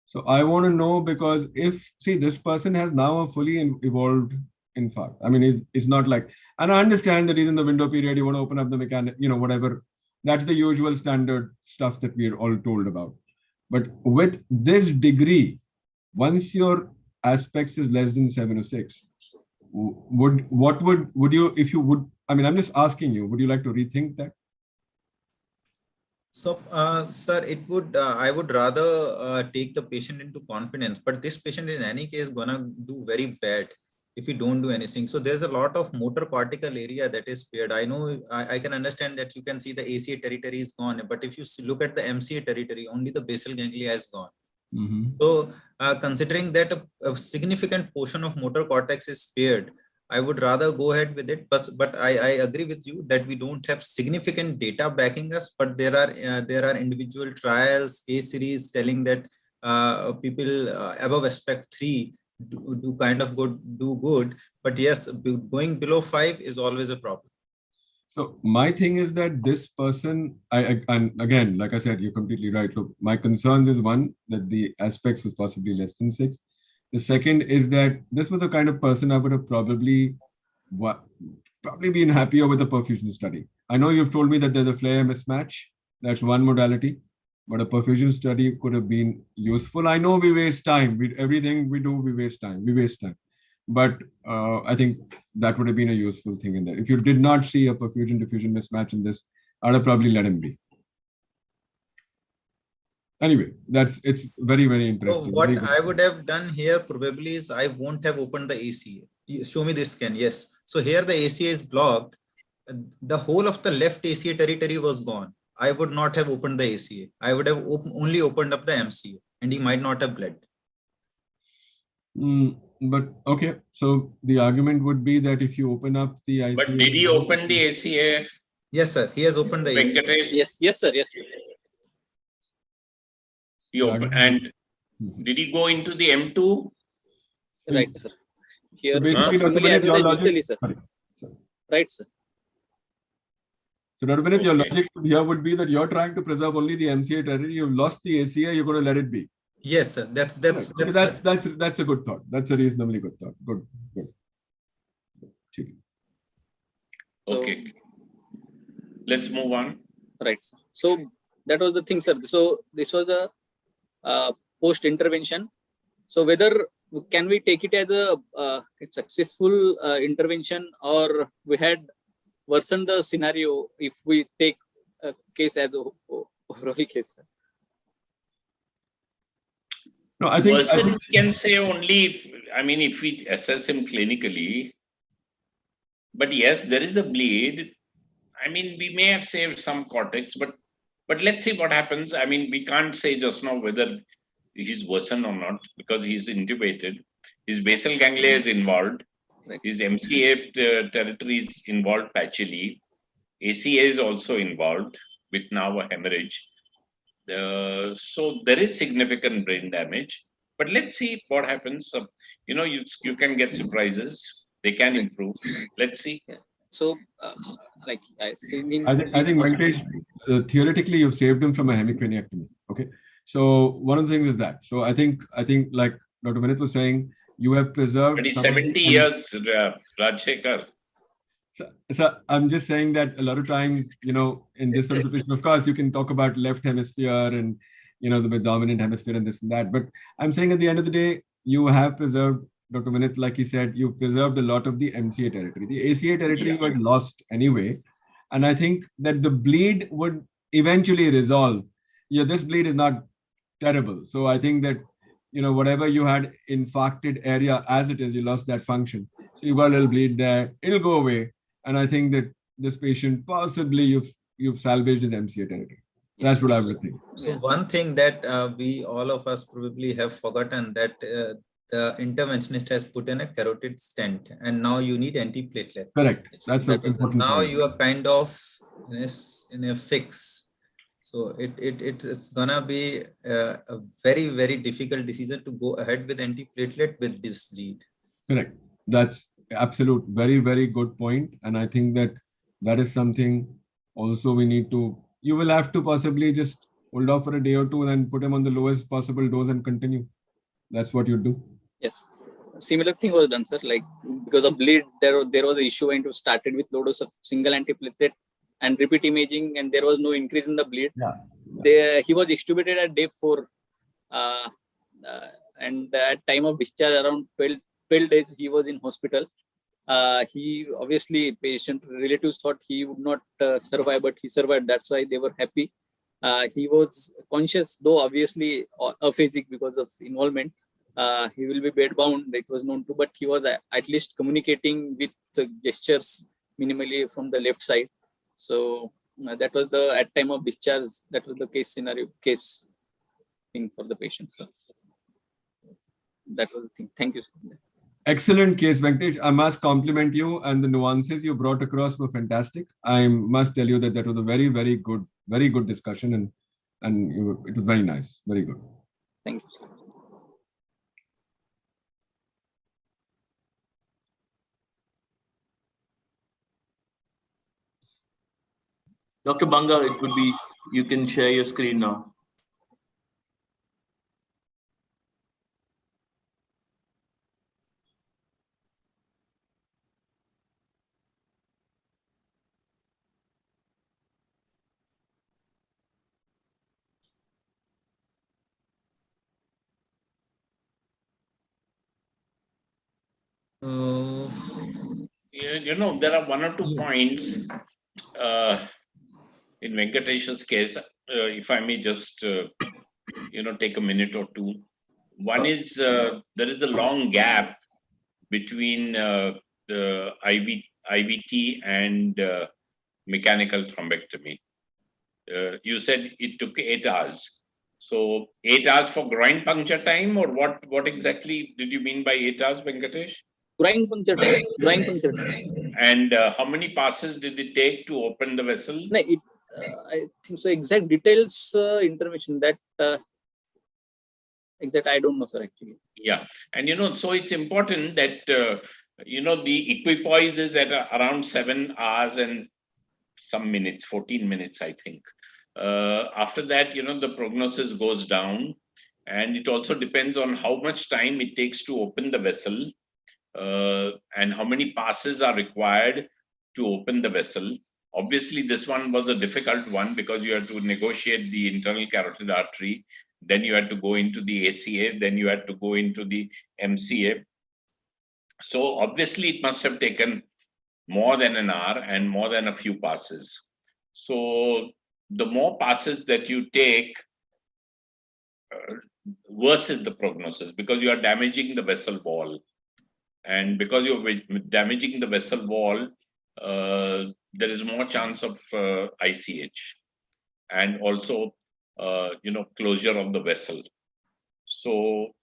So I want to know, because this person has now a fully evolved infarct. I mean, it's not like, and I understand that he's in the window period, you want to open up the mechanic, whatever. That's the usual standard stuff that we're all told about. But with this degree, once your aspects is less than 7 or 6, would you, if you would, I mean, I'm just asking you, would you like to rethink that? So, sir, it would, I would rather take the patient into confidence, but this patient in any case gonna do very bad if you don't do anything. So there's a lot of motor cortical area that is spared. I know, I can understand that you can see the ACA territory is gone, but if you look at the MCA territory, only the basal ganglia is gone. Mm-hmm. So considering that a significant portion of motor cortex is spared, I would rather go ahead with it. But I agree with you that we don't have significant data backing us, but there are individual trials, case series telling that people above aspect 3 do kind of do good. But yes, going below 5 is always a problem. So my thing is that this person, and again, like I said, you're completely right. So my concerns is, one, that the aspects was possibly less than 6. The second is that this was the kind of person I would have probably been happier with a perfusion study. I know you've told me that there's a flare mismatch. That's one modality, but a perfusion study could have been useful. I know we waste time. Everything we do, we waste time. But I think that would have been a useful thing in there. If you did not see a perfusion-diffusion mismatch in this, I'd have probably let him be. Anyway, it's very, very interesting. So what I would have done here probably is I won't have opened the ACA. Show me this scan. Yes. So here the ACA is blocked. The whole of the left ACA territory was gone. I would not have opened the ACA. I would have only opened up the MCA, and he might not have bled. But okay, so the argument would be that if you open up the ACA... But did he open the ACA? Yes, sir. He has opened the Venkatesh? ACA. Yes, sir. He opened. And did he go into the M2? Right, sir. Here, so basically, digitally, sir. Sorry. Right, sir. So, Dr. Vinith, your logic here would be that you're trying to preserve only the MCA territory. You've lost the ACA. You're going to let it be. Yes, sir. That's a good thought. That's a reasonably good thought. Good. Okay. Let's move on. Right. So that was the thing, sir. So this was a post-intervention. So whether can we take it as a successful intervention, or we had worsened the scenario if we take a case as a overall case, sir? No, I think we can say only if we assess him clinically. But yes, there is a bleed. I mean, we may have saved some cortex, but But let's see what happens. I mean, we can't say just now whether he's worsened or not because he's intubated. His basal ganglia is involved. His MCA territory is involved patchily. ACA is also involved with now a hemorrhage. So there is significant brain damage. But let's see what happens. You can get surprises. They can improve. Let's see. So, like I said, I think Venkatesh, theoretically, you've saved him from a hemicraniectomy. Okay. So one of the things is that. So I think like Dr. Vinith was saying, you have preserved. But he's 70 years, Rajshekar. So I'm just saying that a lot of times, in this sort of situation, of course, you can talk about left hemisphere and, the dominant hemisphere and this and that. But I'm saying at the end of the day, you have preserved, Dr. Vinith, like he said, you've preserved a lot of the MCA territory. The ACA territory you had lost anyway. And I think that the bleed would eventually resolve. Yeah, this bleed is not terrible. So I think that, whatever you had infarcted area as it is, you lost that function. So you got a little bleed there, it'll go away. And I think that this patient, possibly you've salvaged his MCA territory. That's what I would think. So one thing that we all of us probably have forgotten, that the interventionist has put in a carotid stent, and now you need antiplatelets. Correct. That's important. Now you are kind of in a fix. So it's gonna be a very, very difficult decision to go ahead with antiplatelet with this bleed. Correct. That's absolute, very, very good point. And I think that is something also we need to, you will have to possibly just hold off for a day or two and then put him on the lowest possible dose and continue. That's what you do. Yes. Similar thing was done, sir. Like because of bleed, there was an issue when it started with low dose of single antiplatelet and repeat imaging, and there was no increase in the bleed. He was extubated at day 4. And at time of discharge, around 12 days, he was in hospital. He obviously, patient relatives thought he would not survive, but he survived. That's why they were happy. He was conscious, though obviously aphasic because of involvement. He will be bed bound, it was known to, but he was at least communicating with gestures minimally from the left side. So that was at time of discharge, that was the case thing for the patient. So that was the thing. Thank you, sir. Excellent case, Venkatesh. I must compliment you, and the nuances you brought across were fantastic. I must tell you that was a very, very good discussion, and it was very nice, very good. Thank you, sir. Dr. Banga, it would be, you can share your screen now. There are one or two points in Venkatesh's case, if I may just, take a minute or two. One is there is a long gap between the IVT and mechanical thrombectomy. You said it took 8 hours. So 8 hours for groin puncture time, or what exactly did you mean by 8 hours, Venkatesh? Groin puncture time. And how many passes did it take to open the vessel? No, I think so. Exact details, intervention that exact I don't know, sir. Actually. Yeah, and so it's important that the equipoise is at around 7 hours and some minutes, 14 minutes, I think. After that, the prognosis goes down, and it also depends on how much time it takes to open the vessel. And how many passes are required to open the vessel. Obviously, this one was a difficult one because you had to negotiate the internal carotid artery. Then you had to go into the ACA. Then you had to go into the MCA. So obviously, it must have taken more than an hour and more than a few passes. So the more passes that you take, worse is the prognosis because you are damaging the vessel wall. And because you're damaging the vessel wall, there is more chance of ICH. and also, closure of the vessel. So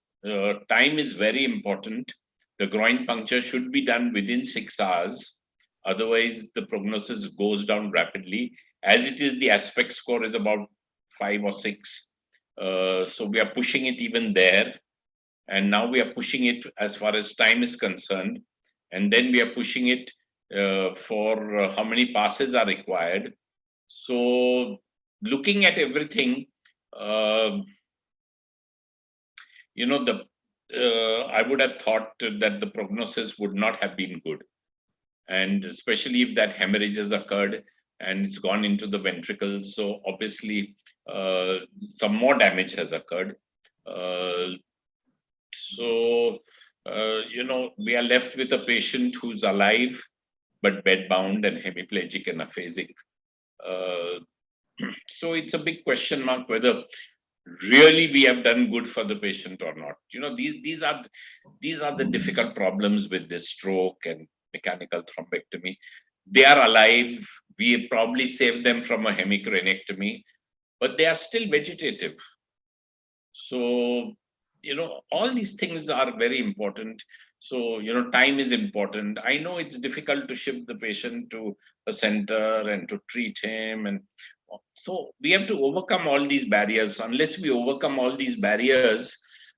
time is very important. The groin puncture should be done within 6 hours. Otherwise, the prognosis goes down rapidly. As it is, the aspect score is about 5 or 6. So we are pushing it even there. And now we are pushing it as far as time is concerned. And then we are pushing it for how many passes are required. So looking at everything, I would have thought that the prognosis would not have been good. And especially if that hemorrhage has occurred and it's gone into the ventricles. So obviously some more damage has occurred. We are left with a patient who's alive, but bedbound and hemiplegic and aphasic. So it's a big question mark whether really we have done good for the patient or not. These are the difficult problems with this stroke and mechanical thrombectomy. They are alive. We probably saved them from a hemicranectomy, but they are still vegetative. So, all these things are very important. So, time is important. I know it's difficult to shift the patient to a center and to treat him. And so we have to overcome all these barriers. Unless we overcome all these barriers,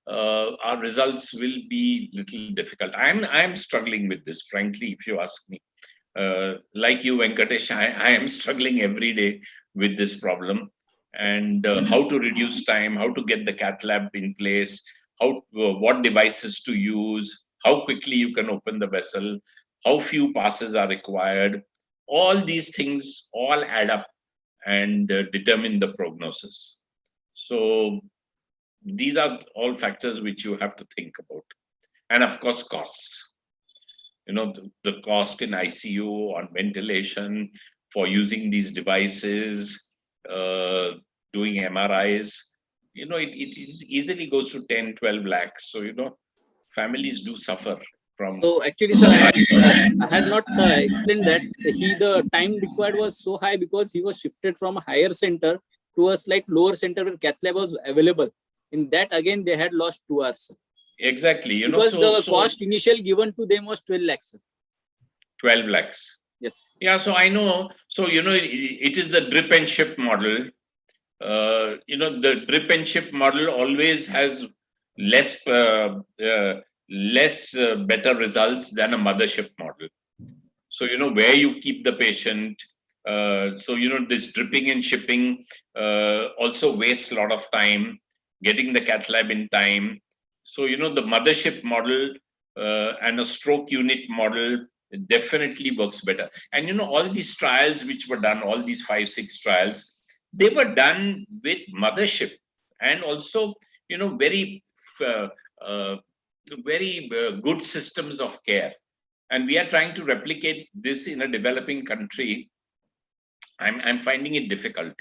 our results will be little difficult. I'm struggling with this, frankly, if you ask me. Like you, Venkatesh, I am struggling every day with this problem. And how to reduce time, how to get the cath lab in place, what devices to use, how quickly you can open the vessel, how few passes are required. All these things all add up and determine the prognosis. So these are all factors which you have to think about. And of course, costs. The cost in ICU, on ventilation, for using these devices, doing MRIs, it easily goes to 10, 12 lakhs. So, families do suffer from. So actually, sir, I had not explained that the time required was so high because he was shifted from a higher center to a lower center where cath lab was available. In that, again, they had lost 2 hours. Exactly. Because the cost initial given to them was 12 lakhs. 12 lakhs. Yes. Yeah, so I know. So, it is the drip and ship model. The drip and ship model always has less better results than a mothership model. So, where you keep the patient. So, this dripping and shipping also wastes a lot of time, getting the cath lab in time. So, the mothership model and a stroke unit model definitely works better. And, all these trials which were done, all these 5-6 trials, they were done with mothership and also, very good systems of care. And we are trying to replicate this in a developing country. I'm finding it difficult,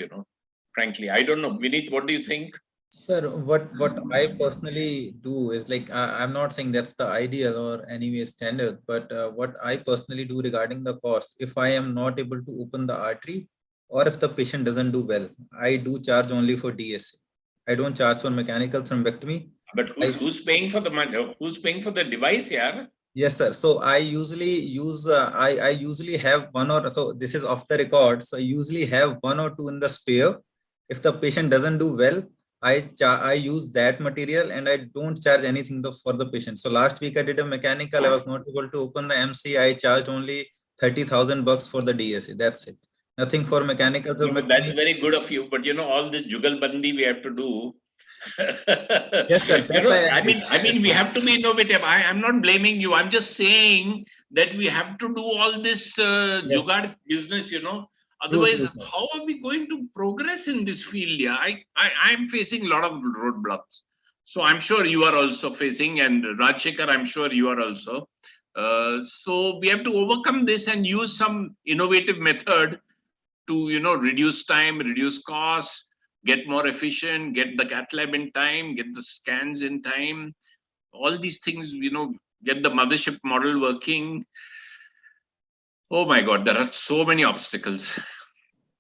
frankly. I don't know. Vineet, what do you think? Sir, what I personally do is I'm not saying that's the ideal or anyway standard, but what I personally do regarding the cost, if I am not able to open the artery or if the patient doesn't do well, I do charge only for DSA. I don't charge for mechanical thrombectomy. But who's paying for the money? Who's paying for the device, yeah? Yes, sir. So I usually use, I usually have one or, so this is off the record. So I usually have 1 or 2 in the spare. If the patient doesn't do well, I use that material and I don't charge anything for the patient. So last week I did a mechanical. I was not able to open the MC. I charged only 30,000 bucks for the DSA. That's it. Nothing for mechanical. That's very good of you. But all this jugalbandi we have to do. Yes, sir. I mean, we have to be innovative. I'm not blaming you. I'm just saying that we have to do all this jugad business. Otherwise, how are we going to progress in this field? Yeah, I'm facing a lot of roadblocks. So I'm sure you are also facing, and Rajshekhar, I'm sure you are also. So we have to overcome this and use some innovative method to reduce time, reduce costs, get more efficient, get the cath lab in time, get the scans in time. All these things, get the mothership model working. Oh my God, there are so many obstacles.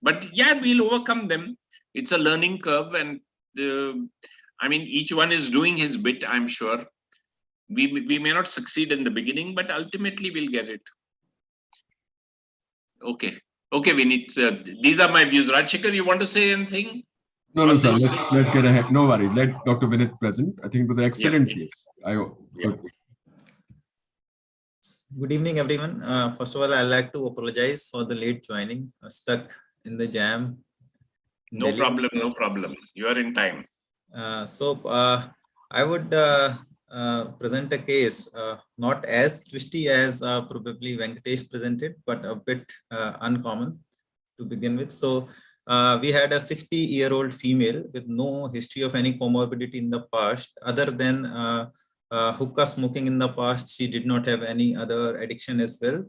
But yeah, we'll overcome them. it's a learning curve, and I mean, each one is doing his bit, I'm sure. We may not succeed in the beginning, but ultimately we'll get it. Okay, Vinit, these are my views. Rajshekar, you want to say anything? No, sir. Let's get ahead. No worries. Let Dr. Vinit present. I think it was an excellent case. I hope. Yeah. Good evening, everyone. First of all, I'd like to apologize for the late joining. Stuck in the jam. No problem. No problem. You are in time. I would present a case not as twisty as probably Venkatesh presented, but a bit uncommon to begin with. So we had a 60-year-old female with no history of any comorbidity in the past, other than hookah smoking in the past. She did not have any other addiction as well.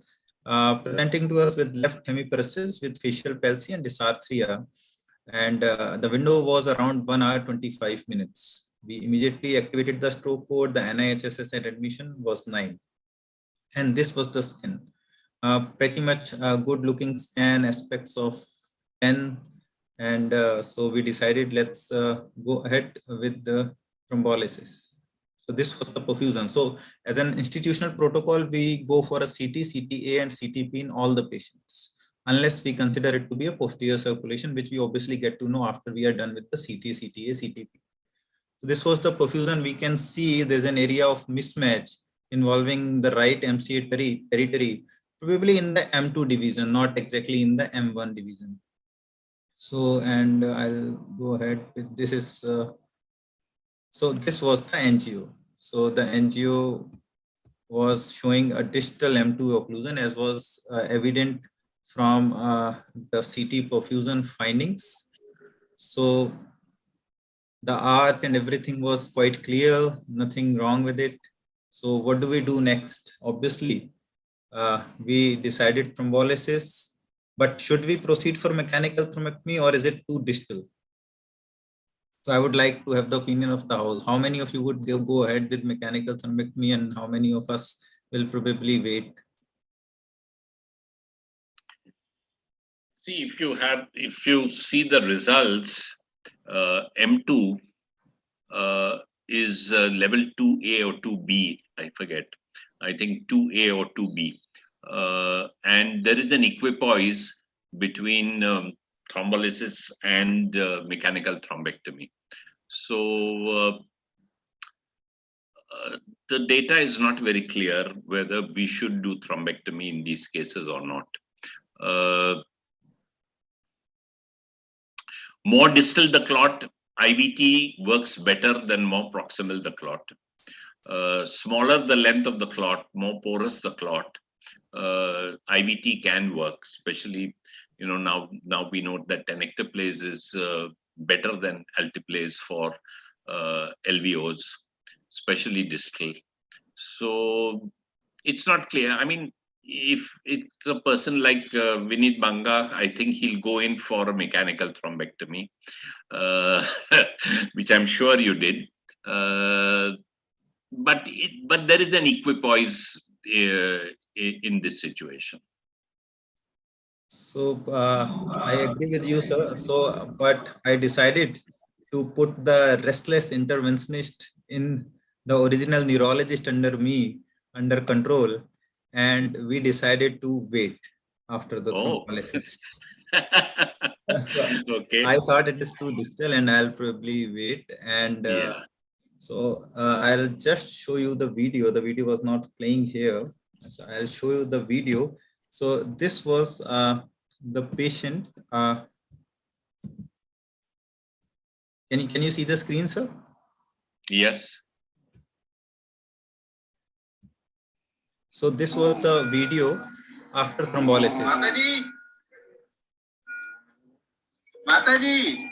Presenting to us with left hemiparesis with facial palsy and dysarthria. And the window was around 1 hour 25 minutes. We immediately activated the stroke code. The NIHSS at admission was 9. And this was the skin. Pretty much good looking scan, aspects of 10. And so we decided, let's go ahead with the thrombolysis. So this was the perfusion. So as an institutional protocol, we go for a CT, CTA and CTP in all the patients, unless we consider it to be a posterior circulation, which we obviously get to know after we are done with the CT, CTA, CTP. So this was the perfusion. We can see there's an area of mismatch involving the right MCA territory, probably in the M2 division, not exactly in the M1 division. So, and I'll go ahead with this is, so this was the angio. So the angio was showing a distal M2 occlusion, as was evident from the CT perfusion findings. So the arc and everything was quite clear, nothing wrong with it. So what do we do next? Obviously, we decided thrombolysis, but should we proceed for mechanical thrombectomy or is it too distal? So I would like to have the opinion of the house. How many of you would go ahead with mechanical thrombectomy and how many of us will probably wait? See, if you see the results, M2 is level 2A or 2B, I forget. I think 2A or 2B. And there is an equipoise between thrombolysis and mechanical thrombectomy. So the data is not very clear whether we should do thrombectomy in these cases or not. More distal the clot, IVT works better than more proximal the clot. Smaller the length of the clot, more porous the clot, IVT can work, especially, you know, now we know that Tenectase is better than alteplase for LVOs, especially distal. So it's not clear. I mean, if it's a person like Vinit Banga, I think he'll go in for a mechanical thrombectomy, which I'm sure you did. But there is an equipoise in this situation. So I agree with you, sir. So, but I decided to put the restless interventionist in the original neurologist under me, under control, and we decided to wait after the thrombolysis. So okay. I thought it is too distal and I'll probably wait. And so I'll just show you the video. The video was not playing here. So I'll show you the video. So this was the patient. Can you see the screen, sir? Yes. So this was the video after thrombolysis. Mataji.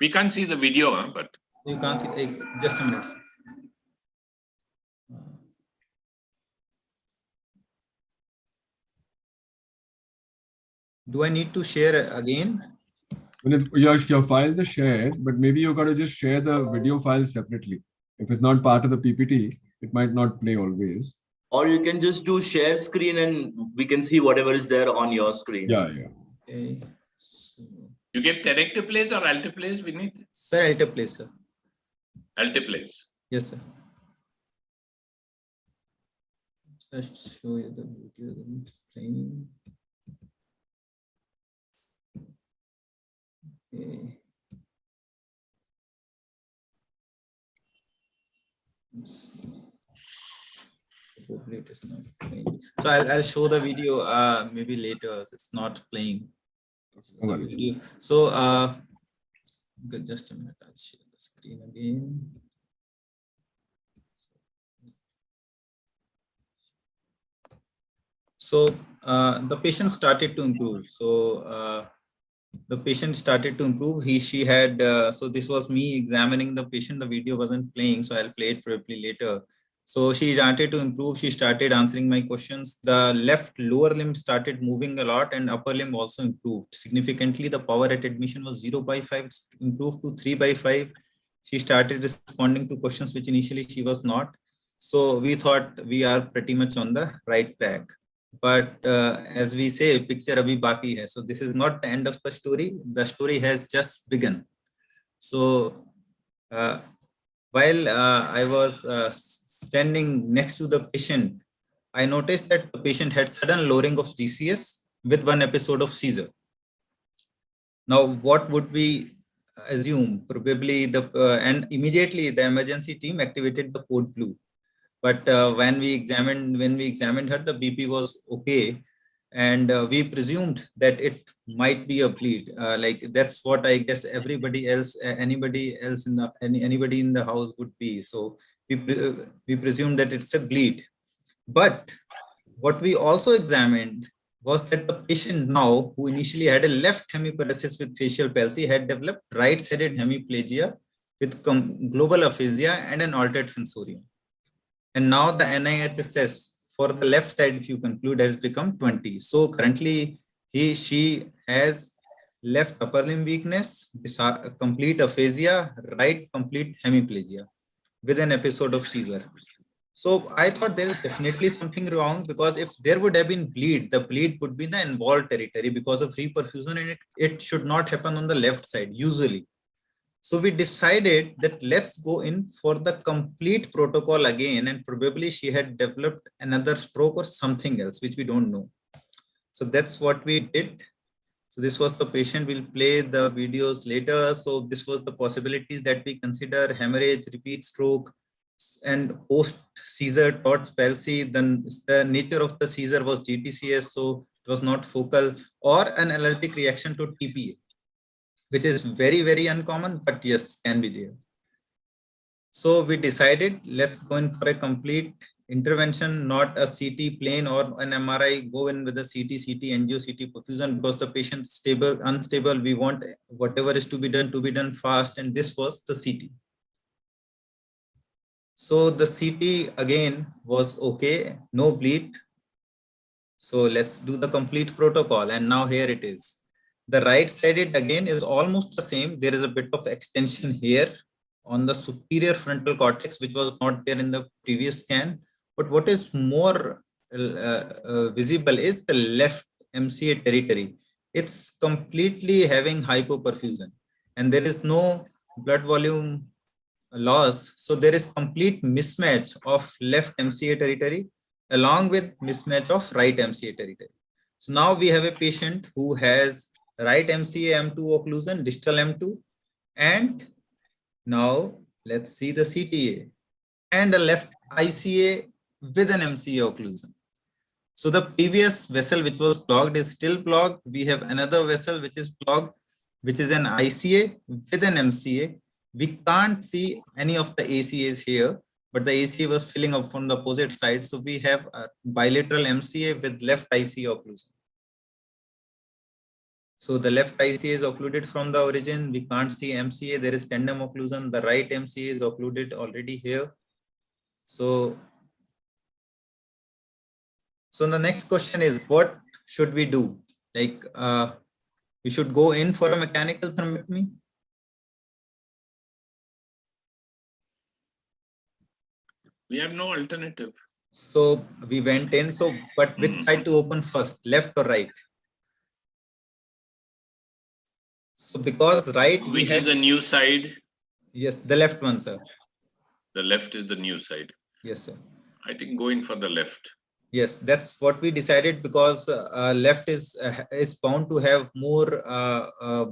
We can't see the video, huh? But you can't see. Just a minute. Do I need to share again? Your files are shared, but maybe you got to just share the video files separately. If it's not part of the PPT, it might not play always. Or you can just do share screen and we can see whatever is there on your screen. Yeah. Okay. You gave Tenectase or Alteplase, Vineet? Sir, Alteplase, sir. Alteplase. Yes, sir. Just show you the video that it's playing. Okay. Probably it is not playing. So I'll show the video maybe later. It's not playing. The video. So just a minute, I'll share the screen again. So the patient started to improve. So the patient started to improve. She had, so this was me examining the patient. The video wasn't playing, so I'll play it probably later. So she started to improve. She started answering my questions. The left lower limb started moving a lot and upper limb also improved significantly. The power at admission was 0/5, it's improved to 3/5. She started responding to questions which initially she was not. So we thought we are pretty much on the right track. But as we say, picture abhi baki hai. So this is not the end of the story. The story has just begun. So while I was standing next to the patient, I noticed that the patient had sudden lowering of GCS with one episode of seizure. Now, what would we assume? Probably and immediately the emergency team activated the code blue. But when we examined her, the BP was okay, and we presumed that it might be a bleed. Like that's what I guess anybody else in the house would be. So we presumed that it's a bleed. But what we also examined was that the patient now, who initially had a left hemiparesis with facial palsy, had developed right-sided hemiplegia with global aphasia and an altered sensorium. And now the NIHSS for the left side, if you conclude, has become 20. So currently she has left upper limb weakness, complete aphasia, right complete hemiplegia with an episode of seizure. So I thought there is definitely something wrong, because if there would have been bleed, the bleed would be in the involved territory because of reperfusion, and it should not happen on the left side usually. So we decided that let's go in for the complete protocol again, and probably she had developed another stroke or something else, which we don't know. So that's what we did. So this was the patient. We'll play the videos later. So this was the possibilities that we consider: hemorrhage, repeat stroke, and post-seizure TOTS palsy. Then the nature of the seizure was GTCS, so it was not focal, or an allergic reaction to TPA, which is very, very uncommon, but yes, can be there. So we decided, let's go in for a complete intervention, not a CT plain or an MRI. Go in with a CT, angio, CT perfusion, because the patient stable, unstable. We want whatever is to be done fast. And this was the CT. So the CT again was okay, no bleed. So let's do the complete protocol. And now here it is. The right-sided again is almost the same. There is a bit of extension here on the superior frontal cortex, which was not there in the previous scan. But what is more visible is the left MCA territory. It's completely having hypoperfusion, and there is no blood volume loss. So there is complete mismatch of left MCA territory along with mismatch of right MCA territory. So now we have a patient who has right MCA M2 occlusion, distal M2, and now let's see the CTA and the left ICA with an MCA occlusion. So the previous vessel which was clogged is still clogged. We have another vessel which is clogged, which is an ICA with an MCA. We can't see any of the ACAs here, but the ACA was filling up from the opposite side. So we have a bilateral MCA with left ICA occlusion. So the left ICA is occluded from the origin. We can't see MCA. There is tandem occlusion. The right MCA is occluded already here. So the next question is, what should we do? Like, we should go in for a mechanical thrombectomy. We have no alternative. So we went in. So, but which side to open first, left or right? So because right, we Which had, is the new side? yes, the left one, sir. The left is the new side. Yes, sir. I think going for the left. Yes, that's what we decided, because left is bound to have more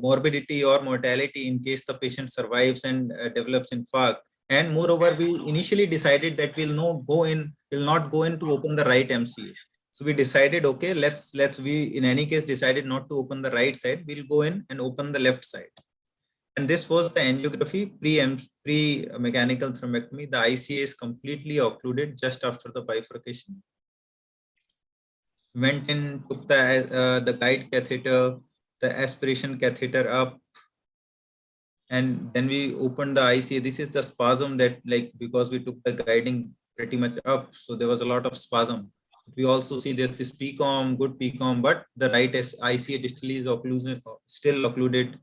morbidity or mortality in case the patient survives and develops infarct. And moreover, we initially decided that will not go in to open the right MCA. So we decided, okay, we in any case decided not to open the right side. We'll go in and open the left side. And this was the angiography pre-mechanical thrombectomy. The ICA is completely occluded just after the bifurcation. Went in, took the guide catheter, the aspiration catheter up, and then we opened the ICA. This is the spasm that, like, because we took the guiding pretty much up, so there was a lot of spasm. We also see there's this PCOM, good PCOM, but the right ICA distally is still occluded.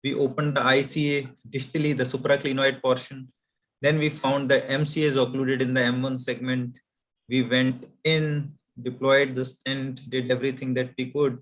We opened the ICA distally, the supraclinoid portion. Then we found the MCA is occluded in the M1 segment. We went in, deployed the stent, did everything that we could.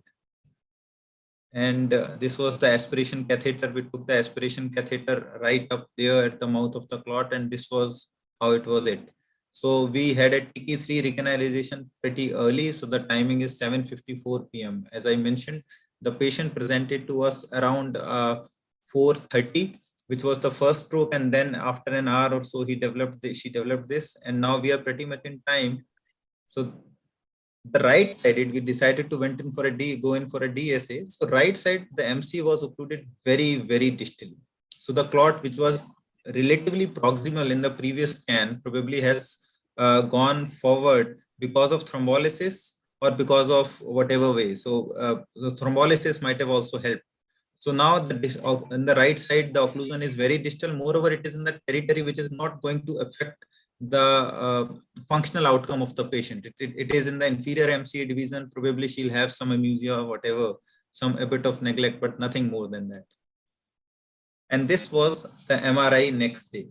And this was the aspiration catheter. We took the aspiration catheter right up there at the mouth of the clot, and this was how it was it. So we had a TK3 recanalization pretty early. So the timing is 7:54 p.m. As I mentioned, the patient presented to us around 4:30, which was the first stroke. And then after an hour or so, she developed this. And now we are pretty much in time. So the right side, we decided to go in for a DSA. So right side, the MC was occluded very, very distally. So the clot, which was relatively proximal in the previous scan, probably has gone forward because of thrombolysis or because of whatever way. So the thrombolysis might have also helped. So now on the right side, the occlusion is very distal. Moreover, it is in the territory which is not going to affect the functional outcome of the patient. It is in the inferior MCA division. Probably she'll have some amusia or whatever, a bit of neglect, but nothing more than that. And this was the MRI next day.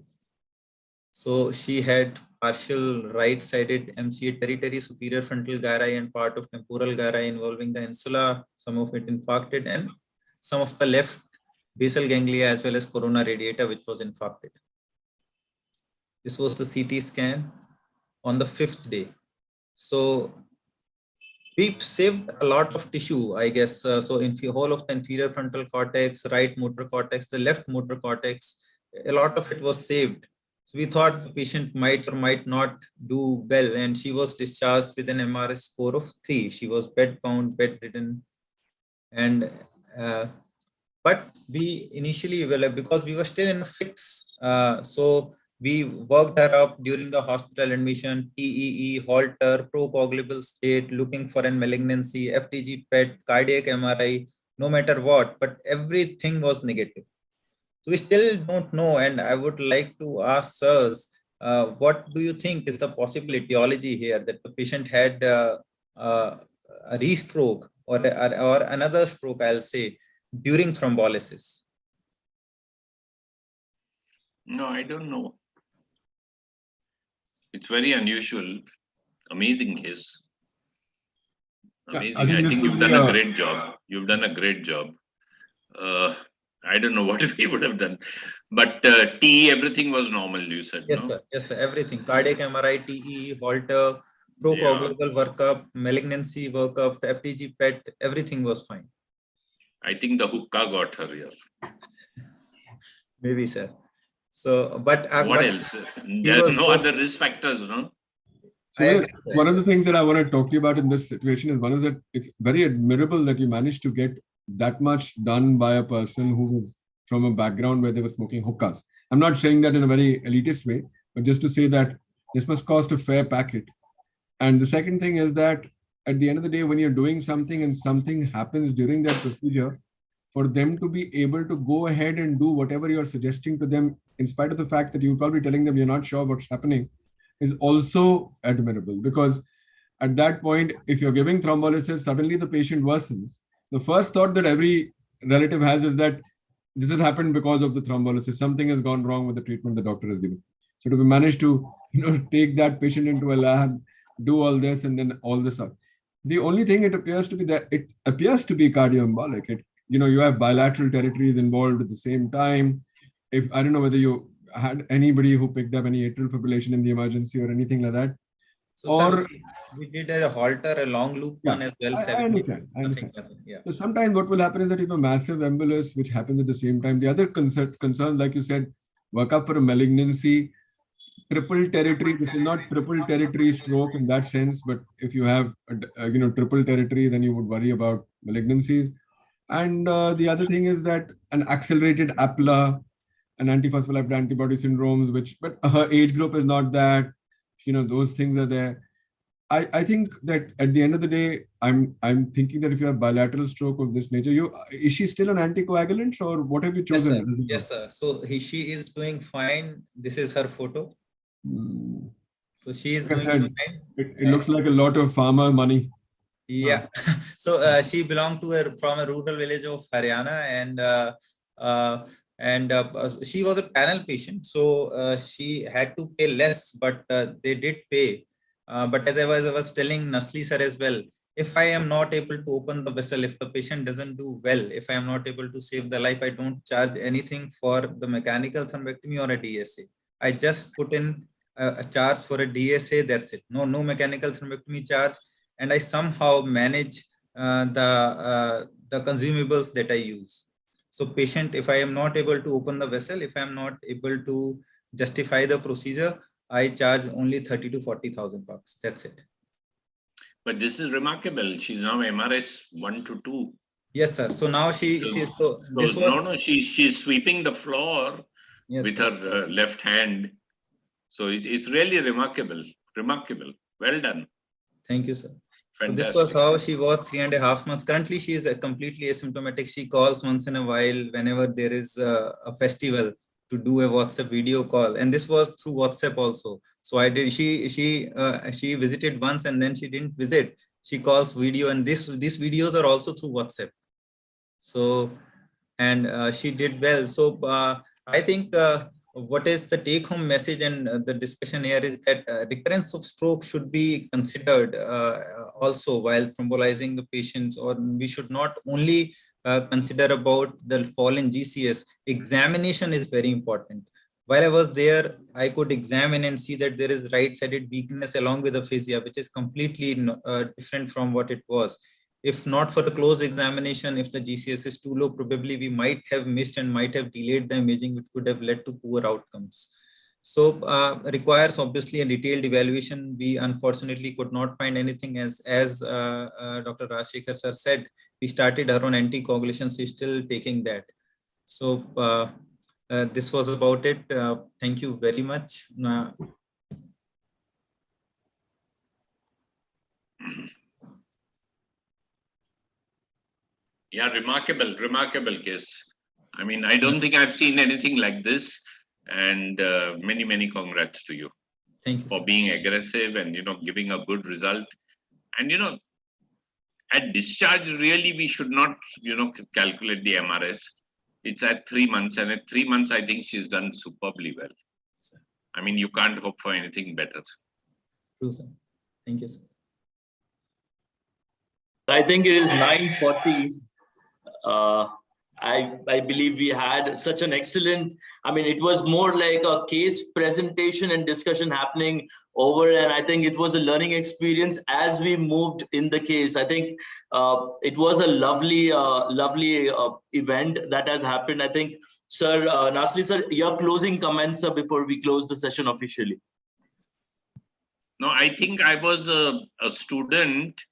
So she had partial right-sided MCA territory, superior frontal gyri and part of temporal gyri involving the insula, some of it infarcted, and some of the left basal ganglia as well as corona radiata, which was infarcted. This was the CT scan on the 5th day. So we've saved a lot of tissue, I guess. So in the whole of the inferior frontal cortex, right motor cortex, the left motor cortex, a lot of it was saved. So we thought the patient might or might not do well, and she was discharged with an MRS score of 3. She was bed-bound, bedridden, and but we initially, because we were still in a fix, so we worked her up during the hospital admission, TEE, Holter, procoagulable state, looking for an malignancy, FTG PET, cardiac MRI, no matter what, but everything was negative. So we still don't know, and I would like to ask sirs, what do you think is the possible etiology here, that the patient had a restroke or another stroke, I'll say, during thrombolysis? No, I don't know. It's very unusual. Amazing case. Amazing. I think you've done a great job. You've done a great job. I don't know what we would have done, but TE, everything was normal, you said. Yes, no? Sir. Yes, sir. Everything. Cardiac MRI, TE, Holter, procoagulable workup, malignancy workup, FTG PET, everything was fine. I think the hookah got her here. Maybe, sir. So, but what else? There's no other risk factors, no? So one of the things that I want to talk to you about in this situation is, one is that it's very admirable that you managed to get that much done by a person who was from a background where they were smoking hookahs. I'm not saying that in a very elitist way, but just to say that this must cost a fair packet. And the second thing is that at the end of the day, when you're doing something and something happens during that procedure, for them to be able to go ahead and do whatever you're suggesting to them, in spite of the fact that you're probably telling them you're not sure what's happening, is also admirable. Because at that point, if you're giving thrombolysis, suddenly the patient worsens. The first thought that every relative has is that this has happened because of the thrombolysis. Something has gone wrong with the treatment the doctor has given. So to be managed to take that patient into a lab, do all this, and then all this up. The only thing it appears to be that it appears to be cardioembolic. you have bilateral territories involved at the same time. If I don't know whether you had anybody who picked up any atrial fibrillation in the emergency or anything like that. So sir, we did a halter, a long loop one as well. I understand. Nothing happened. Yeah. So sometimes what will happen is that if a massive embolus, which happens at the same time, the other concern, like you said, work up for a malignancy, triple territory. This is not triple territory stroke in that sense, but if you have triple territory, then you would worry about malignancies. And the other thing is that an accelerated APLA, an antiphospholipid antibody syndromes, but her age group is not that. Those things are there. I think that at the end of the day, I'm thinking that if you have bilateral stroke of this nature, is she still on anticoagulants or what have you chosen? Yes, sir. So she is doing fine. This is her photo. So she is doing fine. It looks like a lot of farmer money. Yeah. So she belonged from a rural village of Haryana, and she was a panel patient. So she had to pay less, but they did pay. But as I was telling Nasli sir as well, if I am not able to open the vessel, if the patient doesn't do well, if I am not able to save the life, I don't charge anything for the mechanical thrombectomy or a DSA. I just put in a charge for a DSA, that's it. No mechanical thrombectomy charge. And I somehow manage the consumables that I use. So patient, if I am not able to open the vessel, if I am not able to justify the procedure, I charge only 30 to 40,000 bucks. That's it. But this is remarkable. She's now MRS 1 to 2. Yes, sir. So now she's sweeping the floor with her left hand. So it's really remarkable. Remarkable. Well done. Thank you, sir. Fantastic. So this was how she was 3.5 months. Currently, she is completely asymptomatic. She calls once in a while whenever there is a festival to do a WhatsApp video call, and this was through WhatsApp also. So I did. She visited once and then she didn't visit. She calls video, and these videos are also through WhatsApp. So and she did well. So I think what is the take-home message and the discussion here is that recurrence of stroke should be considered also while thrombolizing the patients, or we should not only consider about the fall in GCS. Examination is very important. While I was there, I could examine and see that there is right-sided weakness along with aphasia, which is completely different from what it was. If not for the close examination, if the GCS is too low, probably we might have missed and might have delayed the imaging, which could have led to poor outcomes. So requires obviously a detailed evaluation. We unfortunately could not find anything, as Dr. Rajshekhar sir said. We started her on anticoagulation. She's still taking that. So this was about it. Thank you very much. Yeah, remarkable case. I mean, I don't think I've seen anything like this. And many congrats to you. Thank you for being aggressive and giving a good result. And at discharge, really we should not calculate the MRS. It's at 3 months, and at 3 months I think she's done superbly well. I mean, you can't hope for anything better. True, sir. Thank you, sir. I think it is 9:40. I believe we had such an excellent, I mean, it was more like a case presentation and discussion happening over, and I think it was a learning experience as we moved in the case. I think it was a lovely event that has happened. I think, sir, Nasli sir, your closing comments, sir, before we close the session officially. No, I think I was a student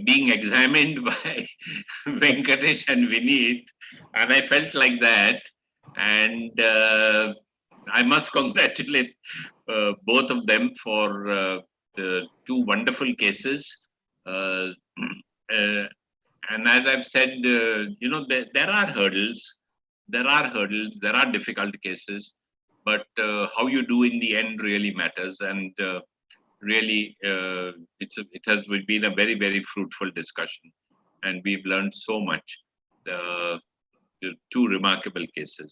being examined by Venkatesh and Vineet, and I felt like that. And I must congratulate both of them for the 2 wonderful cases. And as I've said, there are hurdles, there are difficult cases, but how you do in the end really matters. And really, it has been a very fruitful discussion, and we've learned so much. 2 remarkable cases.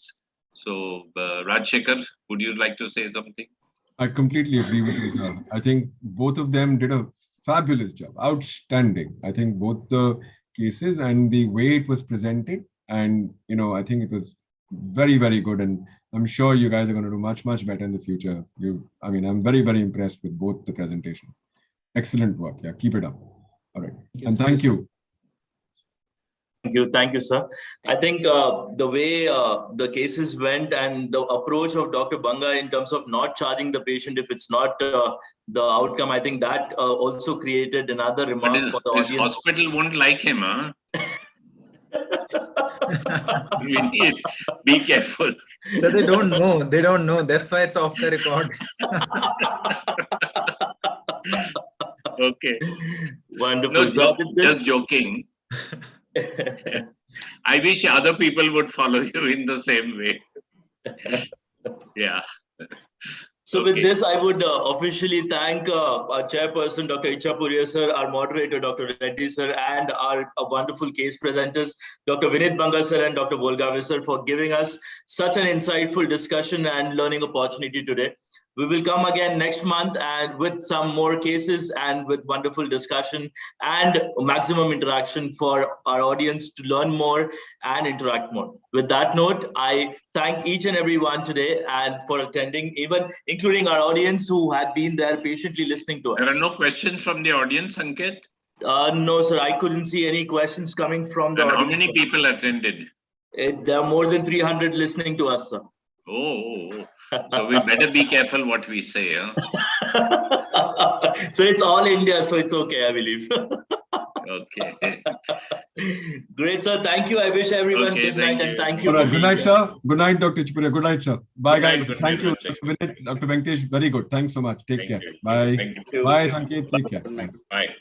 So, Rajshekhar, would you like to say something? I completely agree with you, sir. I think both of them did a fabulous job, outstanding. I think both the cases and the way it was presented. And, I think it was very, very good. And I'm sure you guys are going to do much, much better in the future. I'm very, very impressed with both the presentations. Excellent work. Yeah, keep it up. All right. And thank you. Thank you, sir. I think the way the cases went and the approach of Dr. Banga in terms of not charging the patient if it's not the outcome, I think that also created another remark for the audience. His hospital won't like him, huh? Be careful. So they don't know. They don't know. That's why it's off the record. Okay. Wonderful. No, just joking. I wish other people would follow you in the same way. Yeah. So with this, I would officially thank our chairperson, Dr. Ichapuria sir, our moderator, Dr. Reddy sir, and our wonderful case presenters, Dr. Vinit Banga sir and Dr. Volgave sir, for giving us such an insightful discussion and learning opportunity today. We will come again next month and with some more cases and with wonderful discussion and maximum interaction for our audience to learn more and interact more. With that note, I thank each and every one today and for attending, even including our audience who had been there patiently listening to us. There are no questions from the audience, Sanket? No, sir. I couldn't see any questions coming from the audience. How many people attended? There are more than 300 listening to us, sir. Oh. So we better be careful what we say, huh? So it's all India, so it's okay, I believe. Okay. Great, sir. Thank you. I wish everyone good night and thank you. All right. Good night, sir. Good night, Dr. Ichapuria. Good night, sir. Bye, guys. Thank you, Dr. Venkatesh. Very good. Thanks so much. Take care. Bye. Thank you. Bye, Sanket. Take care. Bye.